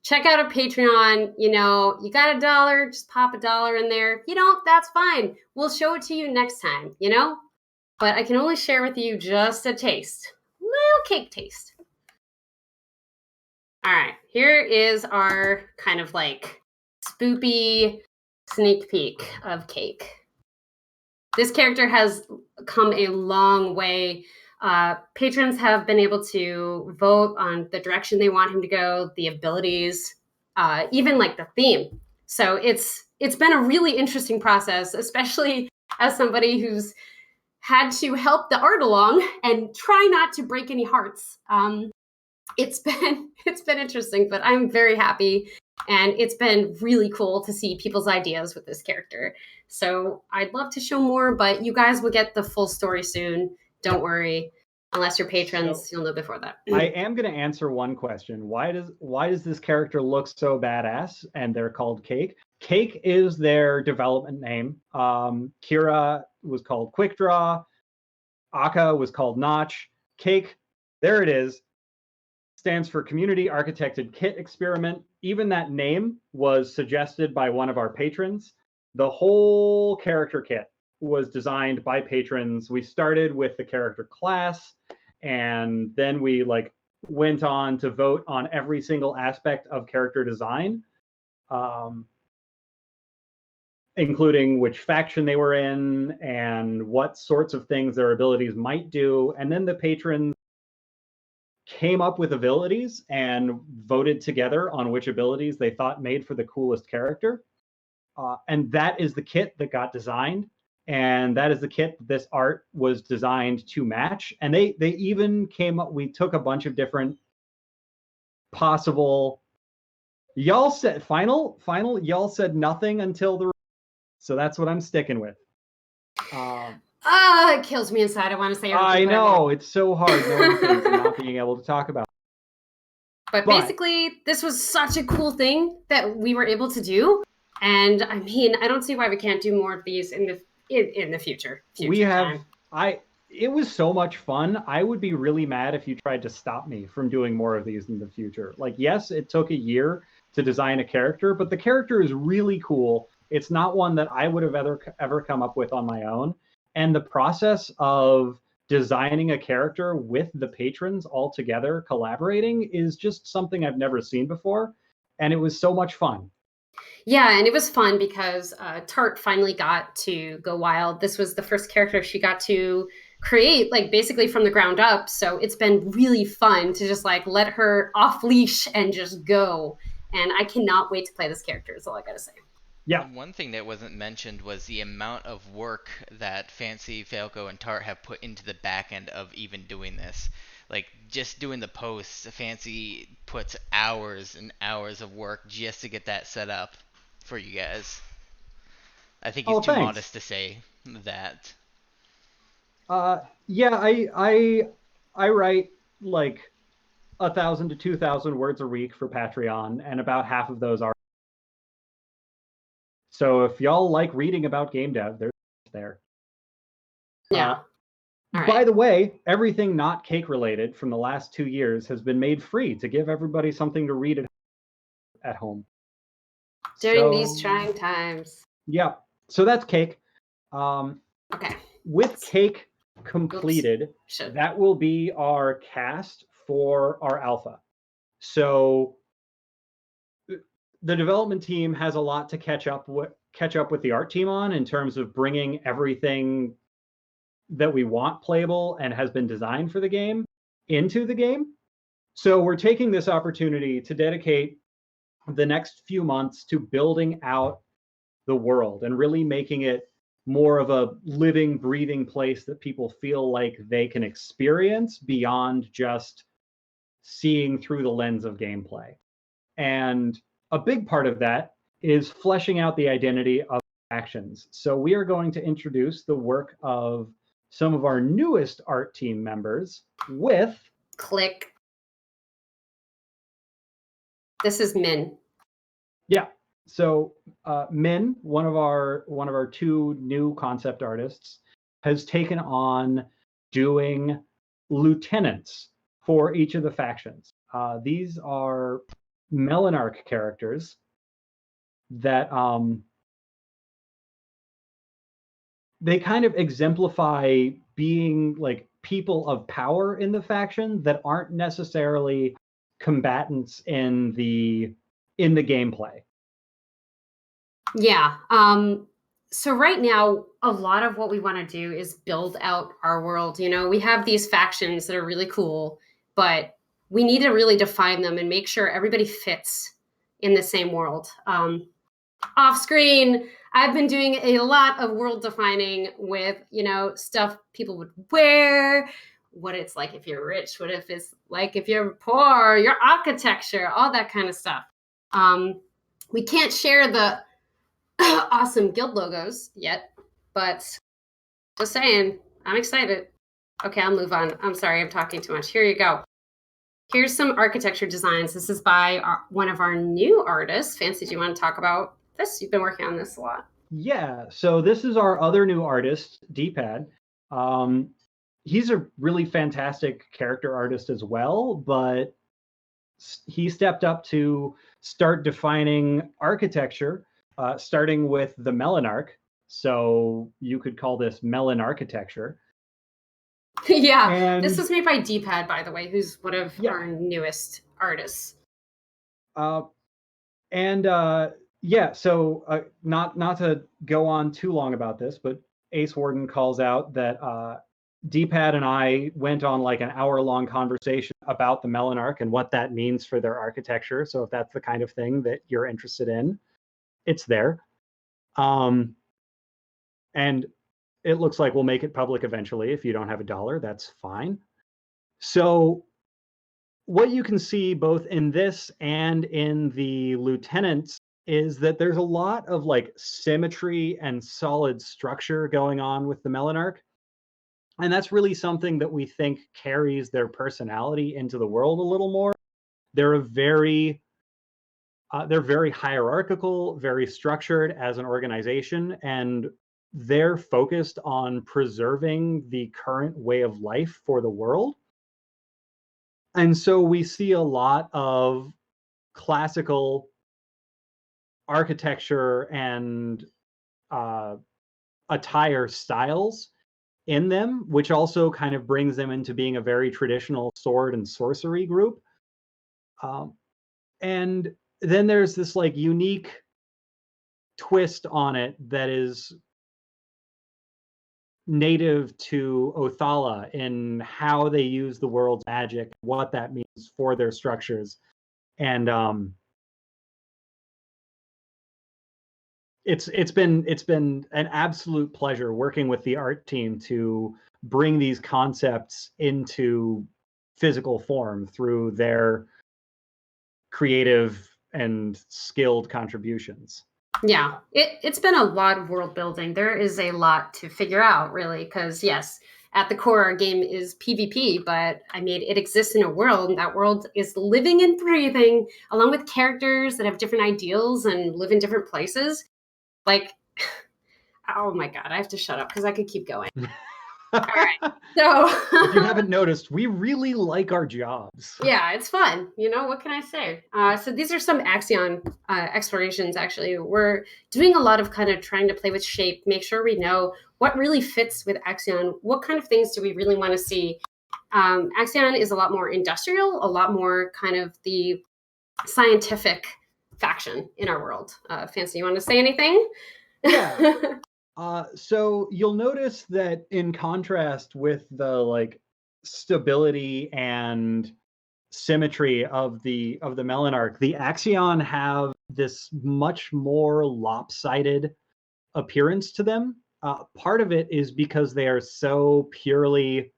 check out our Patreon. You know, you got $1, just pop $1 in there. You don't, that's fine. We'll show it to you next time, you know? But I can only share with you just a taste. Little cake taste. All right, here is our kind of like spoopy sneak peek of Cake. This character has come a long way. Patrons have been able to vote on the direction they want him to go, the abilities, even like the theme. So it's been a really interesting process, especially as somebody who's had to help the art along and try not to break any hearts. It's been interesting, but I'm very happy, and it's been really cool to see people's ideas with this character. So I'd love to show more, but you guys will get the full story soon. Don't worry, unless you're patrons, you'll know before that. I am going to answer one question. Why does this character look so badass? And they're called Cake. Cake is their development name. Kira was called Quick Draw. Akka was called Notch. Cake, there it is. Stands for Community Architected Kit Experiment. Even that name was suggested by one of our patrons. The whole character kit was designed by patrons. We started with the character class, and then we went on to vote on every single aspect of character design, including which faction they were in and what sorts of things their abilities might do. And then the patrons came up with abilities and voted together on which abilities they thought made for the coolest character. And that is the kit that got designed. And that is the kit that this art was designed to match. And they even came up, we took a bunch of different possible Y'all said final. Y'all said nothing until the. So that's what I'm sticking with. It kills me inside. I want to say everything. I but know it's so hard knowing things and not being able to talk about. But basically, this was such a cool thing that we were able to do, and I mean, I don't see why we can't do more of these in the future. We have time. It was so much fun. I would be really mad if you tried to stop me from doing more of these in the future. Like, yes, it took a year to design a character, but the character is really cool. It's not one that I would have ever come up with on my own. And the process of designing a character with the patrons all together collaborating is just something I've never seen before. And it was so much fun. Yeah, and it was fun because Tart finally got to go wild. This was the first character she got to create, like basically from the ground up. So it's been really fun to just like let her off leash and just go. And I cannot wait to play this character, is all I gotta say. Yeah. One thing that wasn't mentioned was the amount of work that Fancy, Falco, and Tart have put into the back end of even doing this. Like, just doing the posts, Fancy puts hours and hours of work just to get that set up for you guys. I think he's too Thanks. modest to say that. Yeah, I write like 1,000 to 2,000 words a week for Patreon, and about half of those are. So if y'all like reading about game dev, there's there. Yeah. By the way, everything not cake related from the last 2 years has been made free to give everybody something to read at home. During these trying times. Yeah. So that's cake. Okay. With cake completed, that will be our cast for our alpha. So the development team has a lot to catch up with the art team on in terms of bringing everything that we want playable and has been designed for the game into the game. So we're taking this opportunity to dedicate the next few months to building out the world and really making it more of a living, breathing place that people feel like they can experience beyond just seeing through the lens of gameplay. And a big part of that is fleshing out the identity of factions. So we are going to introduce the work of some of our newest art team members with click. This is Min. Yeah. So Min, one of our two new concept artists, has taken on doing lieutenants for each of the factions. These are Melanarch characters that they kind of exemplify being like people of power in the faction that aren't necessarily combatants in the gameplay. Yeah. So right now, a lot of what we want to do is build out our world. You know, we have these factions that are really cool, but we need to really define them and make sure everybody fits in the same world. Off screen, I've been doing a lot of world defining with, you know, stuff people would wear, what it's like if you're rich, what if it's like if you're poor, your architecture, all that kind of stuff. We can't share the awesome guild logos yet, but just saying, I'm excited. Okay, I'll move on. I'm sorry, I'm talking too much. Here you go. Here's some architecture designs. This is by one of our new artists. Fancy, do you want to talk about this? You've been working on this a lot. Yeah, so this is our other new artist, D-Pad. He's a really fantastic character artist as well, but he stepped up to start defining architecture, starting with the Melanarch. So you could call this Melon architecture. Yeah, this was made by D-Pad, by the way, who's one of our newest artists. Yeah, so not to go on too long about this, but Ace Warden calls out that D-Pad and I went on like an hour-long conversation about the Melanarch and what that means for their architecture. So if that's the kind of thing that you're interested in, it's there. And it looks like we'll make it public eventually. If you don't have $1, that's fine. So what you can see both in this and in the lieutenants is that there's a lot of like symmetry and solid structure going on with the Melanarch. And that's really something that we think carries their personality into the world a little more. They're very hierarchical, very structured as an organization, and they're focused on preserving the current way of life for the world. And so we see a lot of classical architecture and attire styles in them, which also kind of brings them into being a very traditional sword and sorcery group. And then there's this like unique twist on it that is native to Othala in how they use the world's magic, what that means for their structures. And it's been an absolute pleasure working with the art team to bring these concepts into physical form through their creative and skilled contributions. Yeah, it's been a lot of world building. There is a lot to figure out, really, because yes, at the core, our game is PvP, but I mean, it exists in a world, and that world is living and breathing, along with characters that have different ideals and live in different places. Like, oh my God, I have to shut up because I could keep going. All right. So if you haven't noticed, we really like our jobs. Yeah, it's fun. You know, what can I say? So these are some Axion explorations, actually. We're doing a lot of kind of trying to play with shape, make sure we know what really fits with Axion. What kind of things do we really want to see? Axion is a lot more industrial, a lot more kind of the scientific faction in our world. Fancy, you want to say anything? Yeah. So you'll notice that in contrast with the like stability and symmetry of the Melanarch, the Axion have this much more lopsided appearance to them. Part of it is because they are so purely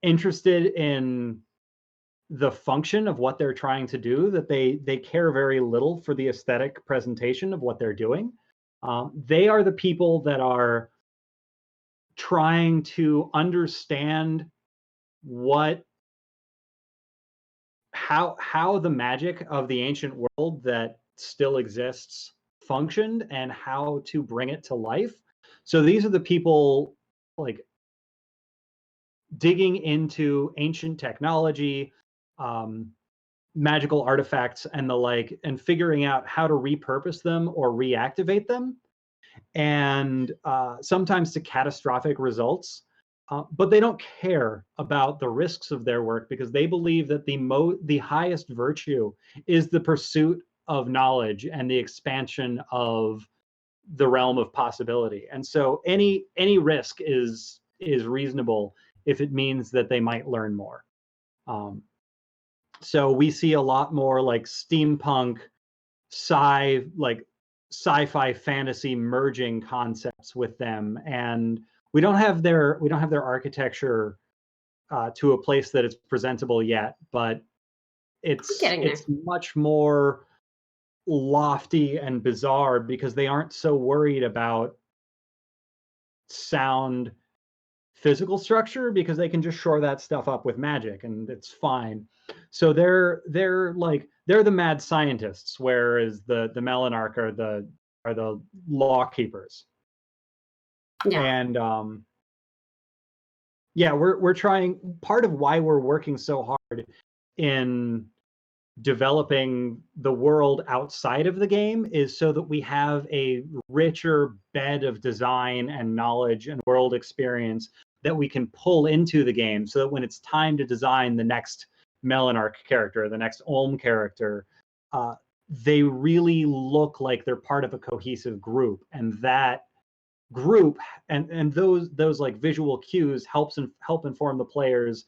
interested in the function of what they're trying to do that they care very little for the aesthetic presentation of what they're doing. They are the people that are trying to understand how the magic of the ancient world that still exists functioned and how to bring it to life. So these are the people like digging into ancient technology, magical artifacts and the like, and figuring out how to repurpose them or reactivate them, and sometimes to catastrophic results. But they don't care about the risks of their work because they believe that the highest virtue is the pursuit of knowledge and the expansion of the realm of possibility. And so any risk is reasonable if it means that they might learn more. So we see a lot more like steampunk, sci-fi fantasy merging concepts with them, and we don't have their architecture to a place that it's presentable yet, but it's much more lofty and bizarre because they aren't so worried about sound physical structure because they can just shore that stuff up with magic and it's fine. So they're the mad scientists, whereas the Melanarch are the law keepers. Yeah. And we're trying. Part of why we're working so hard in developing the world outside of the game is so that we have a richer bed of design and knowledge and world experience that we can pull into the game, so that when it's time to design the next Melanarch character, the next Olm character, they really look like they're part of a cohesive group, and that group and those like visual cues help inform the players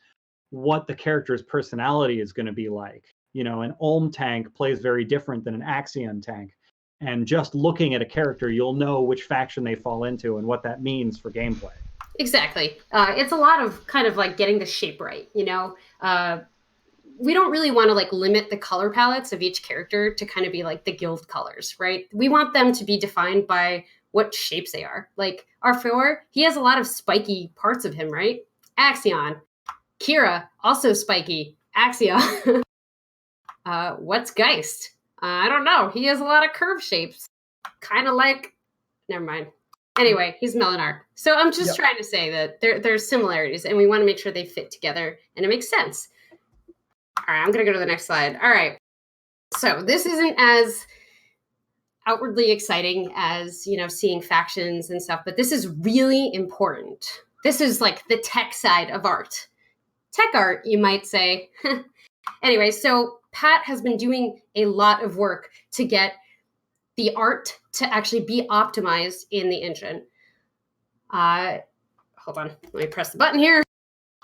what the character's personality is going to be like. You know, an Olm tank plays very different than an Axion tank, and just looking at a character, you'll know which faction they fall into and what that means for gameplay. Exactly. It's a lot of kind of like getting the shape right, you know? We don't really want to like limit the color palettes of each character to kind of be like the guild colors, right? We want them to be defined by what shapes they are. Like R4, he has a lot of spiky parts of him, right? Axion. Kira, also spiky. Axion. What's Geist? I don't know. He has a lot of curve shapes. Kind of like, never mind. Anyway, he's Melinar. So I'm just trying to say that there's similarities and we want to make sure they fit together and it makes sense. All right, I'm going to go to the next slide. All right. So this isn't as outwardly exciting as, you know, seeing factions and stuff, but this is really important. This is like the tech side of art. Tech art, you might say. Anyway, so Pat has been doing a lot of work to get the art to actually be optimized in the engine. Hold on, let me press the button here.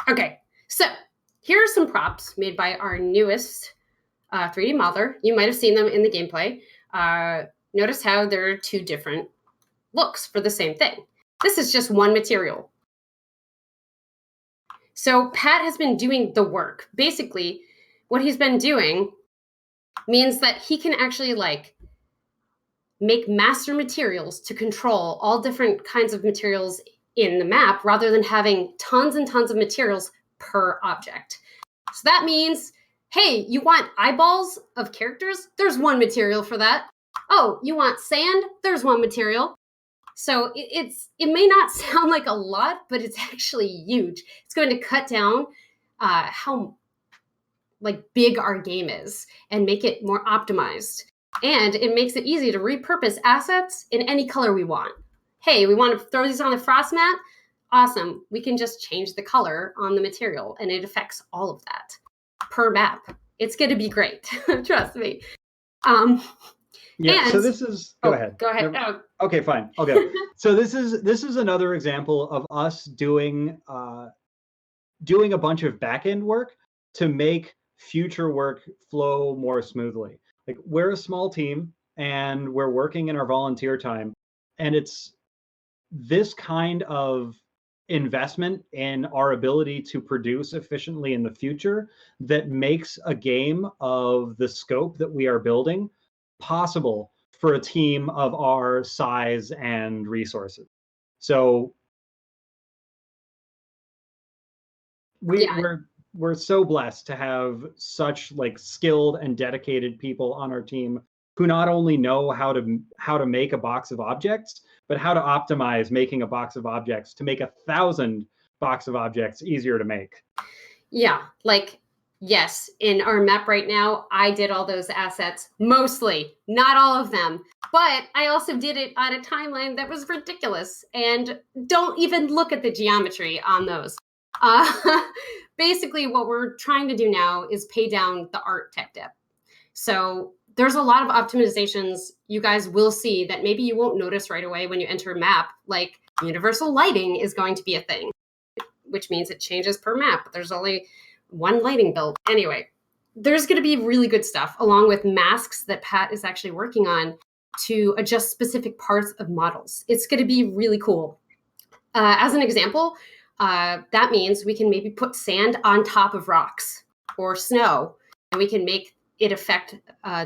Okay, so here are some props made by our newest 3D modeler. You might have seen them in the gameplay. Notice how there are two different looks for the same thing. This is just one material. So Pat has been doing the work. Basically, what he's been doing means that he can actually like make master materials to control all different kinds of materials in the map rather than having tons and tons of materials per object. So that means, hey, you want eyeballs of characters? There's one material for that. Oh, you want sand? There's one material. So it may not sound like a lot, but it's actually huge. It's going to cut down how like big our game is and make it more optimized. And it makes it easy to repurpose assets in any color we want. Hey, we want to throw these on the frost mat? Awesome. We can just change the color on the material and it affects all of that per map. It's going to be great. Trust me. Yeah, so this is go ahead. Go ahead. Okay, fine. I'll go. So this is another example of us doing a bunch of back-end work to make future work flow more smoothly. Like we're a small team and we're working in our volunteer time, and it's this kind of investment in our ability to produce efficiently in the future that makes a game of the scope that we are building possible for a team of our size and resources. So we're so blessed to have such like skilled and dedicated people on our team who not only know how to make a box of objects, but how to optimize making a box of objects to make 1,000 box of objects easier to make. Yeah, like, yes, in our map right now, I did all those assets, mostly, not all of them. But I also did it on a timeline that was ridiculous. And don't even look at the geometry on those. Basically, what we're trying to do now is pay down the art tech debt. So there's a lot of optimizations you guys will see that maybe you won't notice right away when you enter a map, like universal lighting is going to be a thing, which means it changes per map. There's only one lighting build. Anyway, there's going to be really good stuff along with masks that Pat is actually working on to adjust specific parts of models. It's going to be really cool. As an example, that means we can maybe put sand on top of rocks or snow, and we can make it affect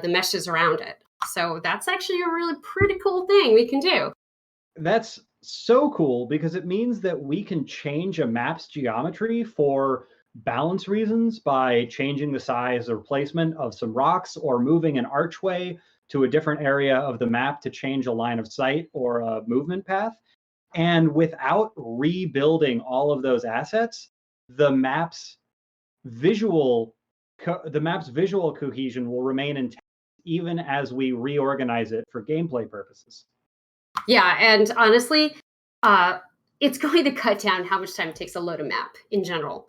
the meshes around it. So that's actually a really pretty cool thing we can do. That's so cool because it means that we can change a map's geometry for balance reasons by changing the size or placement of some rocks or moving an archway to a different area of the map to change a line of sight or a movement path. And without rebuilding all of those assets, the map's visual cohesion will remain intact even as we reorganize it for gameplay purposes. Yeah, and honestly, it's going to cut down how much time it takes to load a map in general.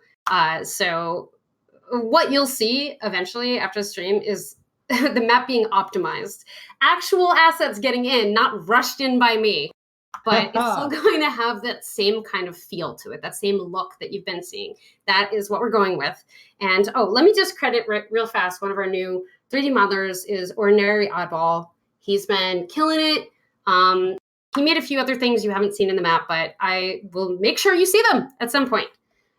So what you'll see eventually after the stream is the map being optimized. Actual assets getting in, not rushed in by me. But it's still going to have that same kind of feel to it, that same look that you've been seeing. That is what we're going with. And let me just credit real fast. One of our new 3D modelers is Ordinary Oddball. He's been killing it. He made a few other things you haven't seen in the map, but I will make sure you see them at some point.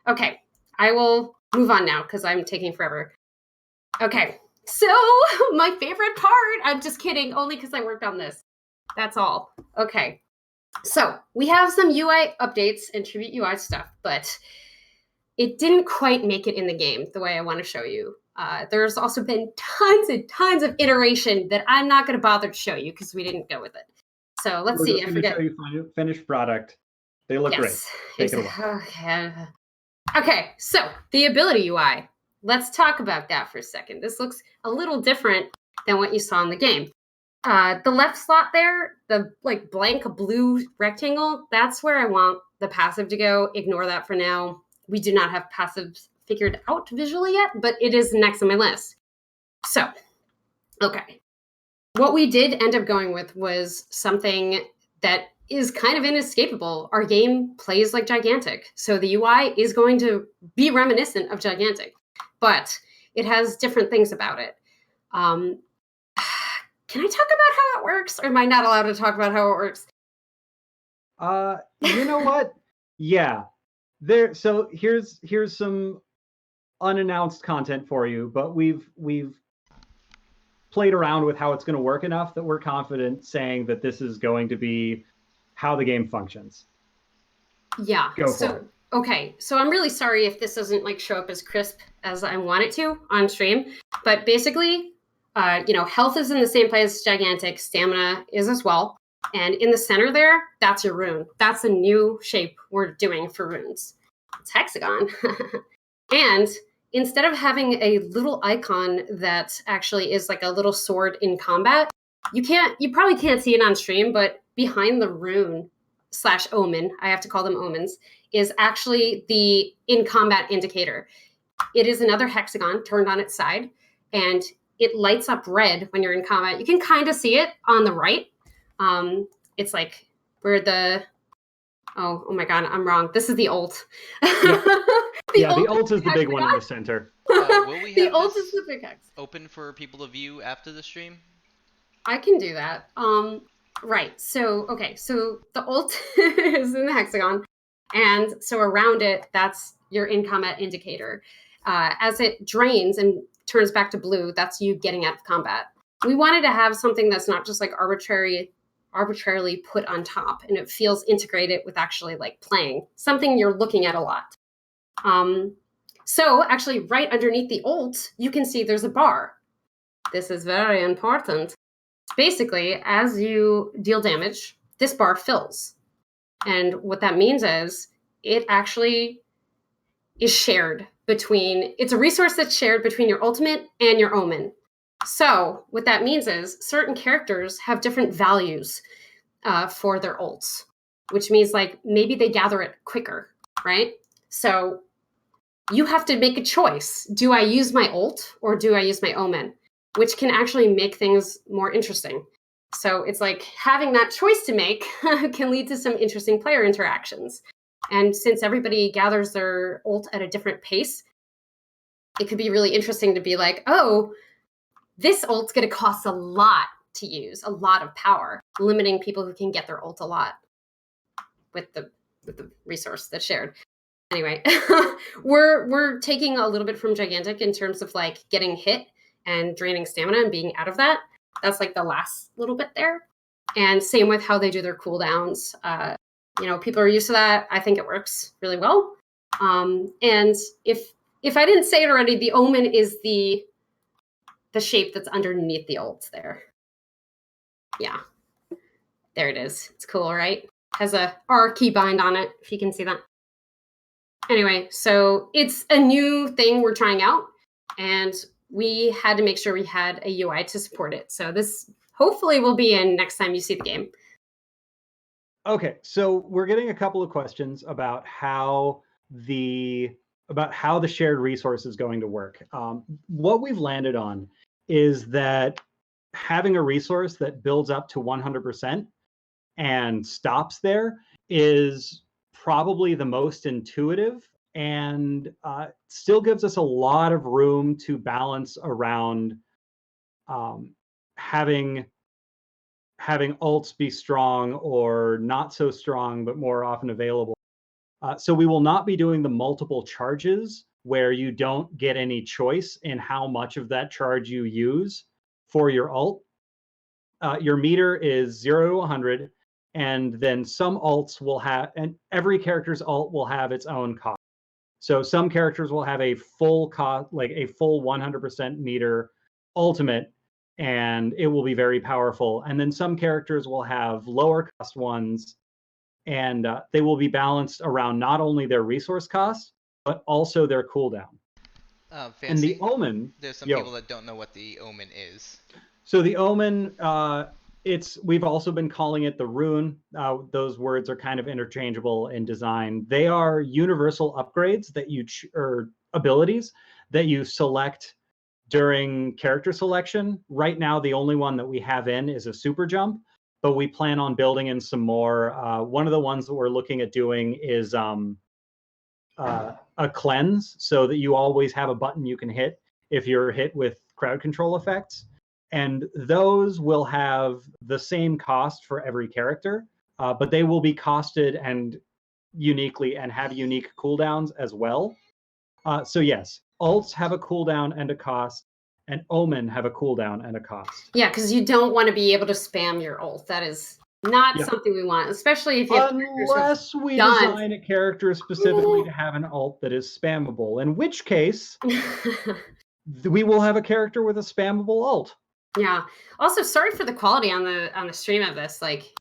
Okay, I will move on now because I'm taking forever. Okay, so my favorite part, I'm just kidding, only because I worked on this. That's all. Okay, so we have some UI updates and Tribute UI stuff, but it didn't quite make it in the game the way I want to show you. There's also been tons and tons of iteration that I'm not going to bother to show you because we didn't go with it. So let's see. We're just going to show you finished product. They look great. Take it away. Okay, so the ability UI. Let's talk about that for a second. This looks a little different than what you saw in the game. The left slot there, the like blank blue rectangle, that's where I want the passive to go. Ignore that for now. We do not have passives figured out visually yet, but it is next on my list. So, okay. What we did end up going with was something that is kind of inescapable. Our game plays like Gigantic. So the UI is going to be reminiscent of Gigantic, but it has different things about it. Can I talk about how it works, or am I not allowed to talk about how it works? You know what? Yeah. So here's some unannounced content for you, but we've played around with how it's going to work enough that we're confident saying that this is going to be how the game functions. Yeah. Go for it. Okay, so I'm really sorry if this doesn't like show up as crisp as I want it to on stream, but basically, health is in the same place as Gigantic, stamina is as well, and in the center there, that's your rune. That's a new shape we're doing for runes. It's hexagon. And instead of having a little icon that actually is like a little sword in combat, you probably can't see it on stream, but behind the rune / omen, I have to call them omens, is actually the in combat indicator. It is another hexagon turned on its side, and it lights up red when you're in combat. You can kind of see it on the right. It's like where the oh my god, I'm wrong. This is the ult. Yeah. The ult is the big one in the center. Will we have the ult this is the big hex. open for people to view after the stream? I can do that. Right. So the ult is in the hexagon, and so around it, that's your in combat indicator. As it drains and turns back to blue, that's you getting out of combat. We wanted to have something that's not just like arbitrarily put on top, and it feels integrated with actually like playing, something you're looking at a lot. So actually right underneath the ult, you can see there's a bar. This is very important. Basically, as you deal damage, this bar fills. And what that means is it actually is shared between, it's a resource that's shared between your ultimate and your omen. So what that means is certain characters have different values for their ults, which means like maybe they gather it quicker, right? So you have to make a choice. Do I use my ult or do I use my omen? Which can actually make things more interesting. So it's like having that choice to make can lead to some interesting player interactions. And since everybody gathers their ult at a different pace, it could be really interesting to be like, oh, this ult's going to cost a lot to use, a lot of power, limiting people who can get their ult a lot with the resource that's shared. Anyway, we're taking a little bit from Gigantic in terms of like getting hit and draining stamina and being out of that. That's like the last little bit there. And same with how they do their cooldowns. People are used to that. I think it works really well. And if I didn't say it already, the omen is the shape that's underneath the ult there. Yeah, there it is. It's cool, right? Has a R keybind on it, if you can see that. Anyway, so it's a new thing we're trying out, and we had to make sure we had a UI to support it. So this hopefully will be in next time you see the game. Okay, so we're getting a couple of questions about how the shared resource is going to work. What we've landed on is that having a resource that builds up to 100% and stops there is probably the most intuitive and still gives us a lot of room to balance around having having ults be strong or not so strong, but more often available. So we will not be doing the multiple charges where you don't get any choice in how much of that charge you use for your ult. Your meter is 0 to 100, and then some ults will have, and every character's ult will have its own cost. So some characters will have a full cost, like a full 100% meter ultimate, and it will be very powerful. And then some characters will have lower cost ones, and they will be balanced around not only their resource cost, but also their cooldown. And the Fancy. Omen, There's some yo, people that don't know what the Omen is. so the Omen, we've also been calling it the Rune. Those words are kind of interchangeable in design. They are universal upgrades that or abilities that you select during character selection. Right now, the only one that we have in is a super jump, but we plan on building in some more. One of the ones that we're looking at doing is a cleanse, so that you always have a button you can hit if you're hit with crowd control effects. And those will have the same cost for every character, but they will be costed and uniquely and have unique cooldowns as well. So yes, ults have a cooldown and a cost, and Omen have a cooldown and a cost. Yeah, because you don't want to be able to spam your ult. That is not something we want, especially if you have unless we design a character specifically to have an ult that is spammable, in which case we will have a character with a spammable ult. Yeah. Also, sorry for the quality on the stream of this. Like,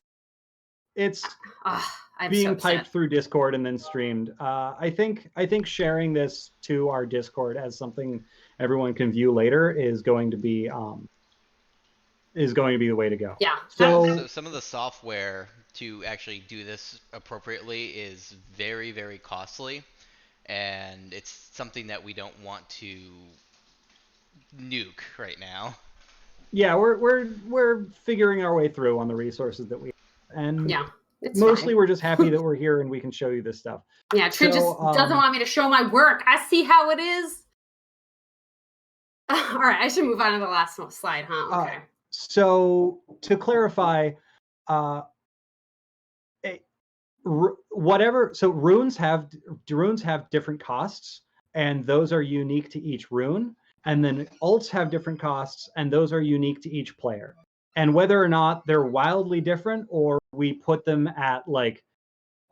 it's I'm being so piped through Discord and then streamed. I think sharing this to our Discord as something everyone can view later is going to be the way to go. Yeah. So some of the software to actually do this appropriately is very, very costly, and it's something that we don't want to nuke right now. Yeah, we're figuring our way through on the resources that we have. And mostly fine. We're just happy that we're here and we can show you this stuff. Yeah, Trin just doesn't want me to show my work. I see how it is. All right, I should move on to the last slide, huh? Okay. So to clarify, runes have different costs, and those are unique to each rune. And then ults have different costs, and those are unique to each player. And whether or not they're wildly different, or we put them at like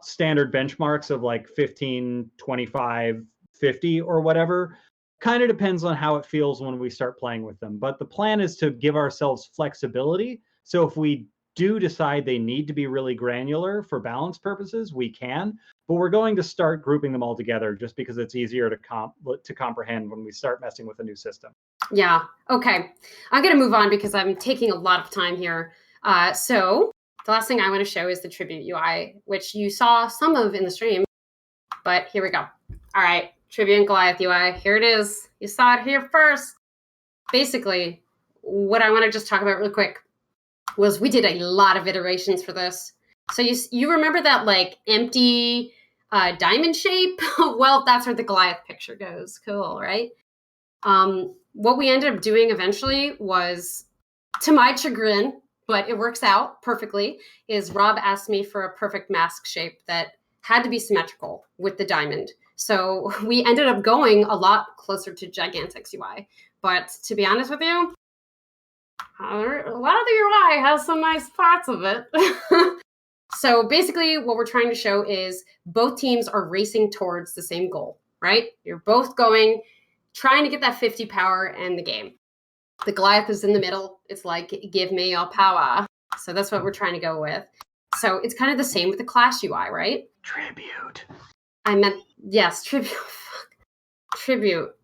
standard benchmarks of like 15, 25, 50 or whatever, kind of depends on how it feels when we start playing with them. But the plan is to give ourselves flexibility. So if we do decide they need to be really granular for balance purposes, we can. But we're going to start grouping them all together just because it's easier to comprehend when we start messing with a new system. Yeah. Okay. I'm going to move on because I'm taking a lot of time here. So the last thing I want to show is the Tribute UI, which you saw some of in the stream, but here we go. All right. Tribute and Goliath UI. Here it is. You saw it here first. Basically, what I want to just talk about real quick was we did a lot of iterations for this. So you remember that like empty diamond shape? Well, that's where the Goliath picture goes. Cool, right? What we ended up doing eventually was, to my chagrin, but it works out perfectly, is Rob asked me for a perfect mask shape that had to be symmetrical with the diamond. So we ended up going a lot closer to Gigantic's UI. But to be honest with you, a lot of the UI has some nice parts of it. So basically what we're trying to show is both teams are racing towards the same goal, right? You're both trying to get that 50 power in the game. The Goliath is in the middle. It's like, give me your power. So that's what we're trying to go with. So it's kind of the same with the Clash UI, right? Tribute. I meant, yes, Tribute. Tribute.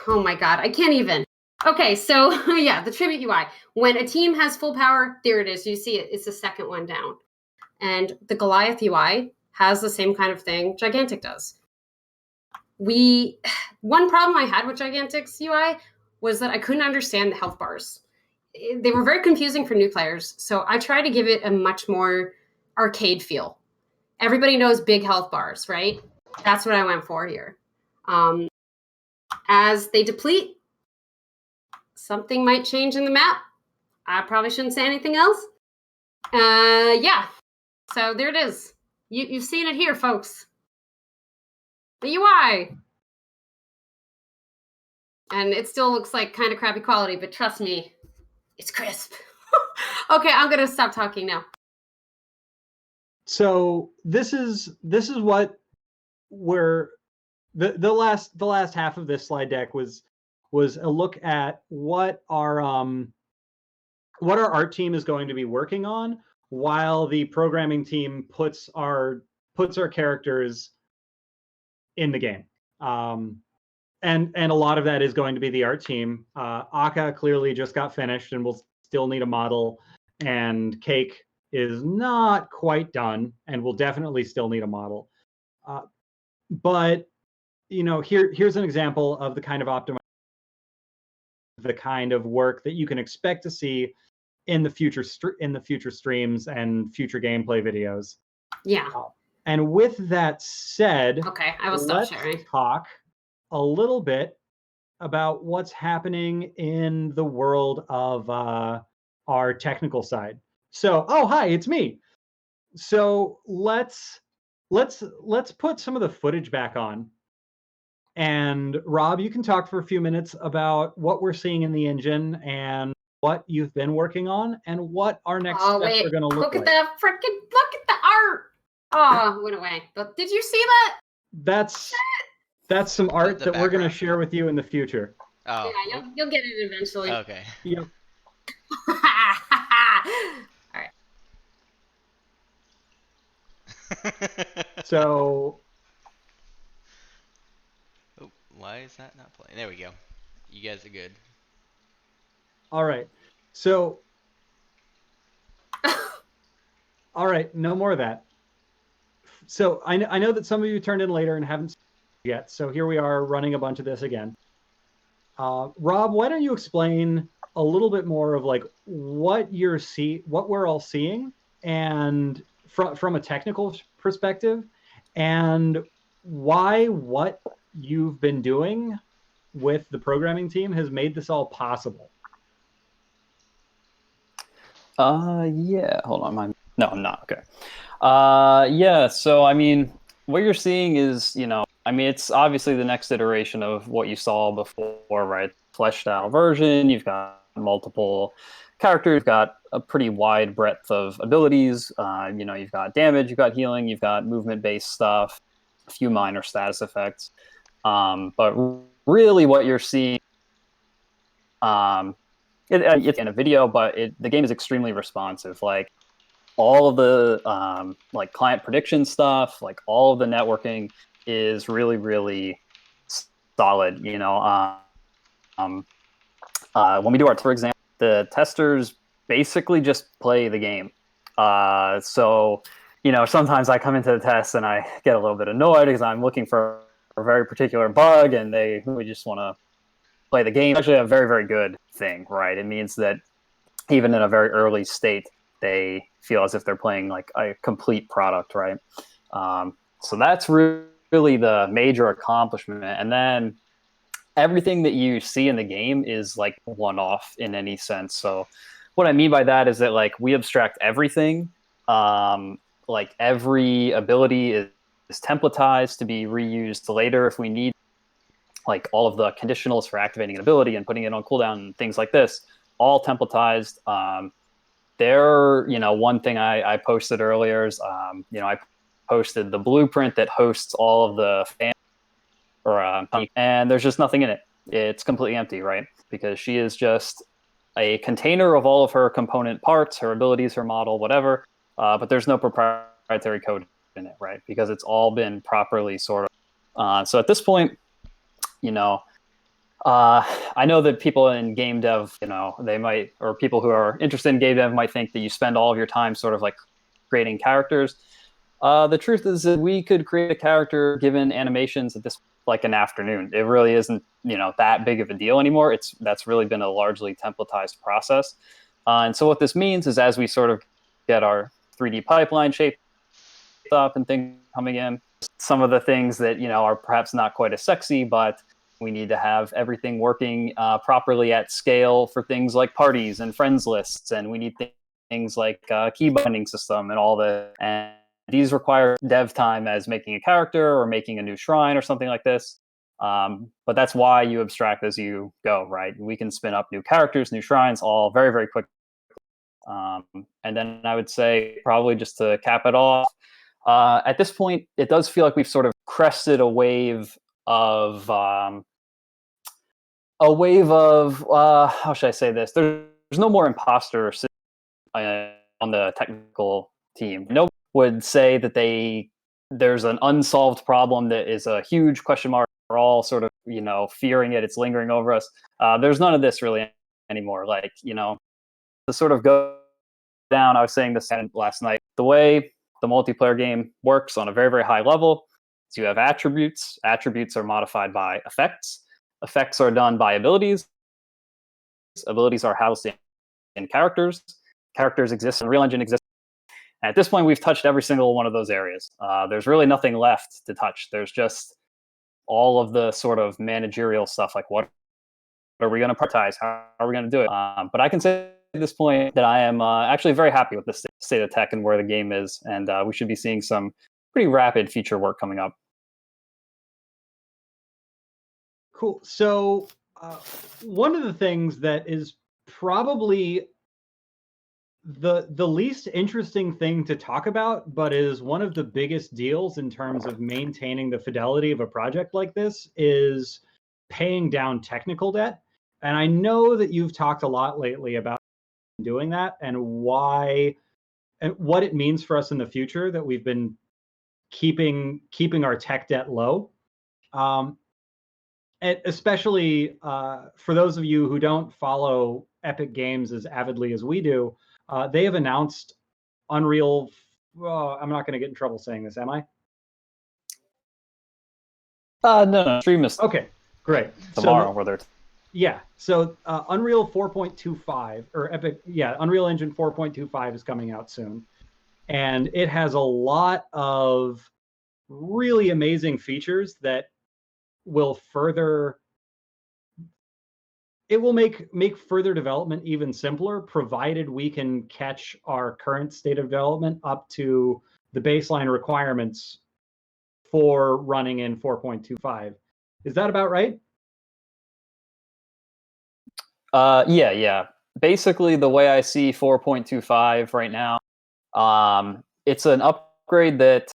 Oh my God, I can't even. Okay, so yeah, the Tribute UI. When a team has full power, there it is. You see it. It's the second one down. And the Goliath UI has the same kind of thing Gigantic does. One problem I had with Gigantic's UI was that I couldn't understand the health bars. They were very confusing for new players, so I tried to give it a much more arcade feel. Everybody knows big health bars, right? That's what I went for here. As they deplete, something might change in the map. I probably shouldn't say anything else. Yeah. So there it is. You've seen it here, folks. The UI. And it still looks like kind of crappy quality, but trust me, it's crisp. Okay, I'm gonna stop talking now. So this is what we're the last half of this slide deck was a look at what our art team is going to be working on while the programming team puts our characters in the game. And a lot of that is going to be the art team. Akka clearly just got finished and will still need a model, and Cake is not quite done and will definitely still need a model. But here's an example of the kind of the kind of work that you can expect to see in the future streams and future gameplay videos. Yeah. And with that said, okay, I will stop sharing. Talk a little bit about what's happening in the world of our technical side. So, oh hi, it's me. So let's put some of the footage back on. And Rob, you can talk for a few minutes about what we're seeing in the engine and what you've been working on and what our next steps are going to look like. Look at the art. Oh, it went away. But did you see that? That's some art that we're going to share with you in the future. Oh. Yeah, you'll get it eventually. Okay. Yep. All right. So. Oh, why is that not playing? There we go. You guys are good. All right. So. All right. No more of that. So I know that some of you turned in later and haven't seen it yet. So here we are running a bunch of this again. Rob, why don't you explain a little bit more of like what we're all seeing, and from a technical perspective, and why what you've been doing with the programming team has made this all possible. Yeah, hold on. No, I'm not. Okay. Yeah, so I mean, what you're seeing is, it's obviously the next iteration of what you saw before, right? Fleshed out version, you've got multiple characters, you've got a pretty wide breadth of abilities. You've got damage, you've got healing, you've got movement-based stuff, a few minor status effects. But really what you're seeing, it's in a video, but the game is extremely responsive. Like, all of the client prediction stuff, like all of the networking is really, really solid. When we do our, for example, the testers basically just play the game. So, sometimes I come into the test and I get a little bit annoyed because I'm looking for a very particular bug and we just want to play the game. It's actually a very, very good thing, right? It means that even in a very early state, they feel as if they're playing like a complete product, right? So that's really the major accomplishment. And then everything that you see in the game is like one-off in any sense. So what I mean by that is that like we abstract everything. Like every ability is templatized to be reused later if we need, like all of the conditionals for activating an ability and putting it on cooldown and things like this, all templatized. One thing I posted earlier is, I posted the blueprint that hosts all of the and there's just nothing in it. It's completely empty, right? Because she is just a container of all of her component parts, her abilities, her model, whatever. But there's no proprietary code in it, right? Because it's all been properly sort of. So at this point, I know that people in game dev, they might, or people who are interested in game dev might think that you spend all of your time sort of like creating characters. The truth is that we could create a character given animations at this like an afternoon. It really isn't, that big of a deal anymore. That's really been a largely templatized process. And so what this means is as we sort of get our 3D pipeline shaped up and things coming in, some of the things that, are perhaps not quite as sexy, but We need to have everything working properly at scale for things like parties and friends lists, and we need things like key binding system and all that. And these require dev time as making a character or making a new shrine or something like this. But that's why you abstract as you go, right? We can spin up new characters, new shrines, all very, very quick. And then I would say, probably just to cap it off, at this point, it does feel like we've sort of crested a wave of how should I say this? There's no more imposter on the technical team. No one would say that there's an unsolved problem that is a huge question mark. We're all sort of, fearing it. It's lingering over us. There's none of this really anymore. Like, to sort of go down, I was saying this last night, the way the multiplayer game works on a very, very high level is you have attributes. Attributes are modified by effects. Effects are done by abilities. Abilities are housed in characters. Characters exist, and Real Engine exists. And at this point, we've touched every single one of those areas. There's really nothing left to touch. There's just all of the sort of managerial stuff, like what are we going to prioritize? How are we going to do it? But I can say at this point that I am actually very happy with the state of tech and where the game is, and we should be seeing some pretty rapid feature work coming up. Cool. So one of the things that is probably the least interesting thing to talk about, but is one of the biggest deals in terms of maintaining the fidelity of a project like this, is paying down technical debt. And I know that you've talked a lot lately about doing that and why and what it means for us in the future that we've been keeping our tech debt low. And especially for those of you who don't follow Epic Games as avidly as we do, they have announced Unreal. I'm not going to get in trouble saying this, am I? No, stream is okay. Great. Tomorrow, whether it's So Unreal 4.25 or Epic, Unreal Engine 4.25 is coming out soon, and it has a lot of really amazing features that will make further development even simpler, provided we can catch our current state of development up to the baseline requirements for running in 4.25. Is that about right? Yeah. Basically, the way I see 4.25 right now, it's an upgrade that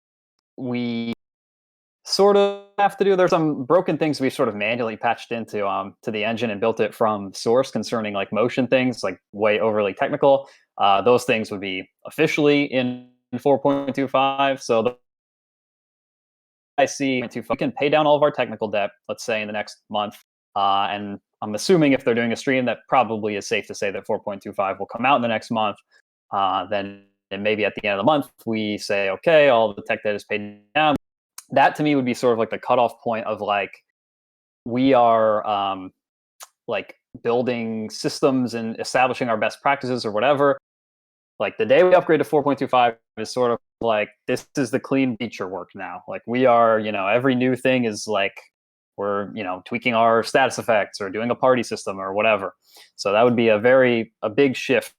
we sort of have to do. There's some broken things we sort of manually patched into to the engine and built it from source concerning like motion things, like way overly technical. Those things would be officially in 4.25. So I see we can pay down all of our technical debt, let's say in the next month. And I'm assuming if they're doing a stream, that probably is safe to say that 4.25 will come out in the next month. Then maybe at the end of the month, we say, okay, all the tech debt is paid down. That to me would be sort of like the cutoff point of like, we are like building systems and establishing our best practices or whatever. Like the day we upgrade to 4.25 is sort of like, this is the clean feature work now. Like we are, every new thing is like, we're, tweaking our status effects or doing a party system or whatever. So that would be a big shift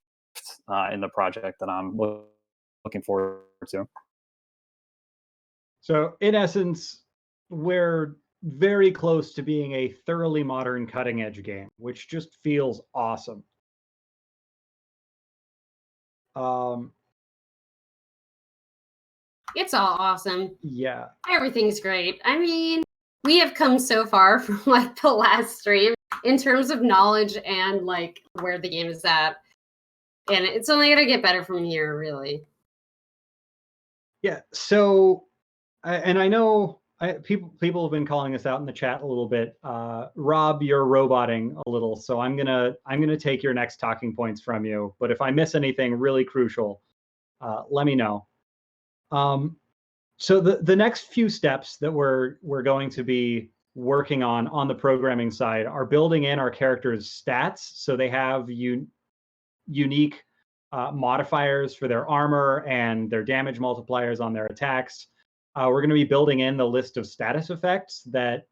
in the project that I'm looking forward to. So in essence, we're very close to being a thoroughly modern cutting edge game, which just feels awesome. It's all awesome. Yeah. Everything's great. I mean, we have come so far from like the last stream in terms of knowledge and like where the game is at. And it's only going to get better from here, really. Yeah. So, and I know people have been calling us out in the chat a little bit. Rob, you're roboting a little, so I'm gonna take your next talking points from you. But if I miss anything really crucial, let me know. So the next few steps that we're going to be working on the programming side are building in our characters' stats, so they have unique modifiers for their armor and their damage multipliers on their attacks. We're going to be building in the list of status effects that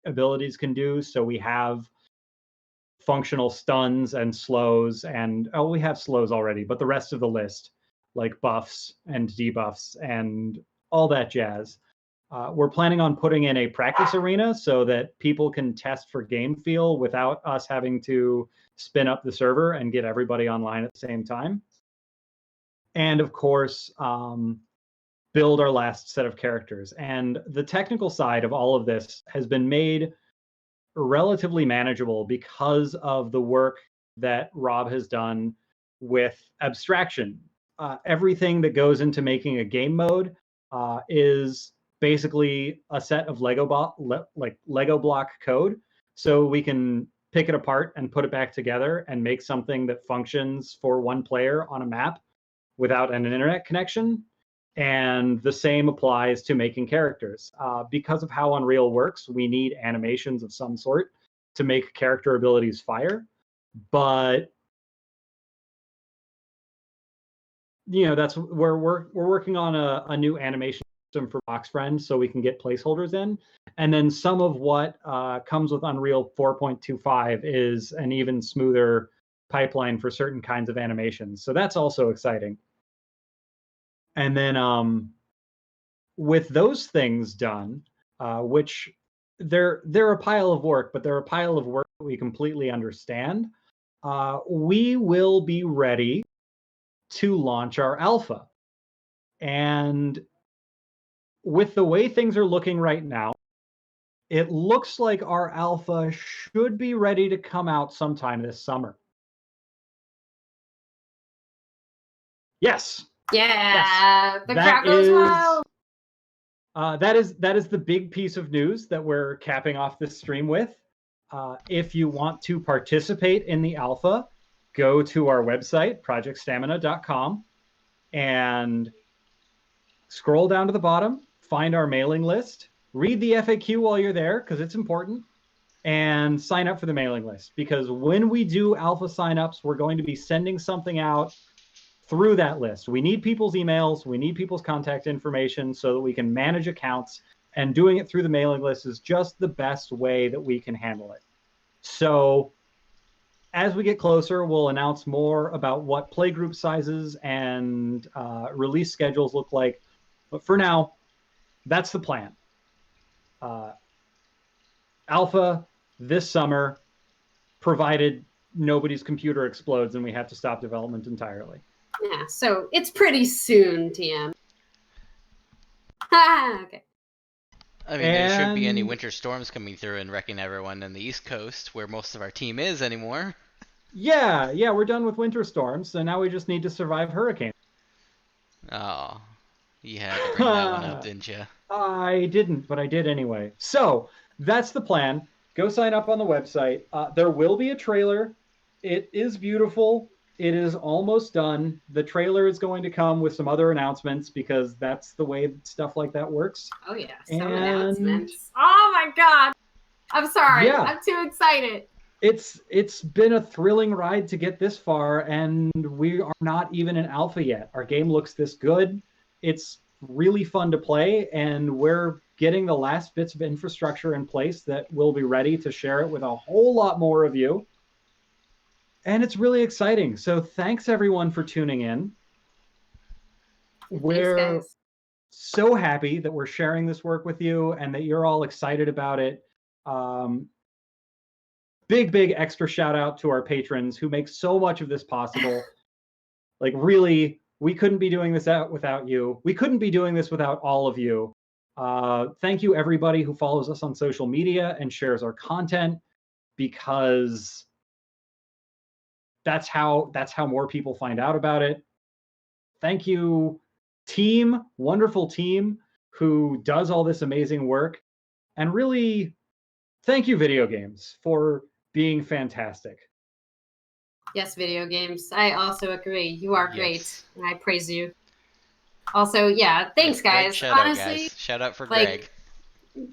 abilities can do. So we have functional stuns and slows, and we have slows already, but the rest of the list, like buffs and debuffs and all that jazz. We're planning on putting in a practice arena so that people can test for game feel without us having to spin up the server and get everybody online at the same time. And of course, build our last set of characters. And the technical side of all of this has been made relatively manageable because of the work that Rob has done with abstraction. Everything that goes into making a game mode is basically a set of Lego block code, so we can pick it apart and put it back together and make something that functions for one player on a map without an internet connection. And the same applies to making characters. Because of how Unreal works, we need animations of some sort to make character abilities fire. But that's where we're working on a new animation system for Box Friends, so we can get placeholders in. And then some of what comes with Unreal 4.25 is an even smoother pipeline for certain kinds of animations. So that's also exciting. And then with those things done, which they're a pile of work, but they're a pile of work that we completely understand, we will be ready to launch our alpha. And with the way things are looking right now, it looks like our alpha should be ready to come out sometime this summer. Yes. Yeah, yes. the crowd goes wild. That is the big piece of news that we're capping off this stream with. If you want to participate in the alpha, go to our website, projectstamina.com, and scroll down to the bottom, find our mailing list, read the FAQ while you're there, because it's important, and sign up for the mailing list. Because when we do alpha signups, we're going to be sending something out through that list. We need people's emails, we need people's contact information so that we can manage accounts, and doing it through the mailing list is just the best way that we can handle it. So as we get closer, we'll announce more about what playgroup sizes and release schedules look like. But for now, that's the plan. Alpha this summer, provided nobody's computer explodes and we have to stop development entirely. Yeah, so it's pretty soon, TM. Okay. I mean, there shouldn't be any winter storms coming through and wrecking everyone on the East Coast, where most of our team is anymore. Yeah, we're done with winter storms, so now we just need to survive hurricanes. Oh, you had to bring that one up, didn't you? I didn't, but I did anyway. So that's the plan. Go sign up on the website. There will be a trailer. It is beautiful. It is almost done. The trailer is going to come with some other announcements because that's the way stuff like that works. Oh yeah, some announcements. Oh my god. I'm sorry. Yeah. I'm too excited. It's been a thrilling ride to get this far, and we are not even in alpha yet. Our game looks this good. It's really fun to play, and we're getting the last bits of infrastructure in place that we'll be ready to share it with a whole lot more of you. And it's really exciting. So thanks everyone for tuning in. We're so happy that we're sharing this work with you and that you're all excited about it. Big extra shout out to our patrons who make so much of this possible. Like really, we couldn't be doing this without you. We couldn't be doing this without all of you. Thank you everybody who follows us on social media and shares our content, because that's how more people find out about it. Thank you, team, wonderful team who does all this amazing work. And really, thank you, video games, for being fantastic. Yes, video games. I also agree. You are great, and I praise you. Also, yeah, thanks, guys. Honestly, shout out for Greg.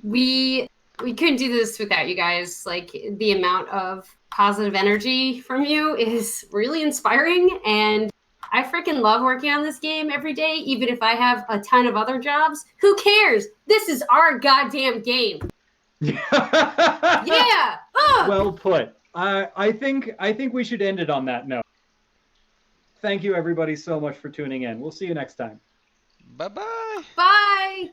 We couldn't do this without you guys. Like, the amount of positive energy from you is really inspiring, and I freaking love working on this game every day, even if I have a ton of other jobs. Who cares? This is our goddamn game. Yeah. Ugh! Well put. I think we should end it on that note. Thank you everybody so much for tuning in. We'll see you next time. Bye bye. Bye.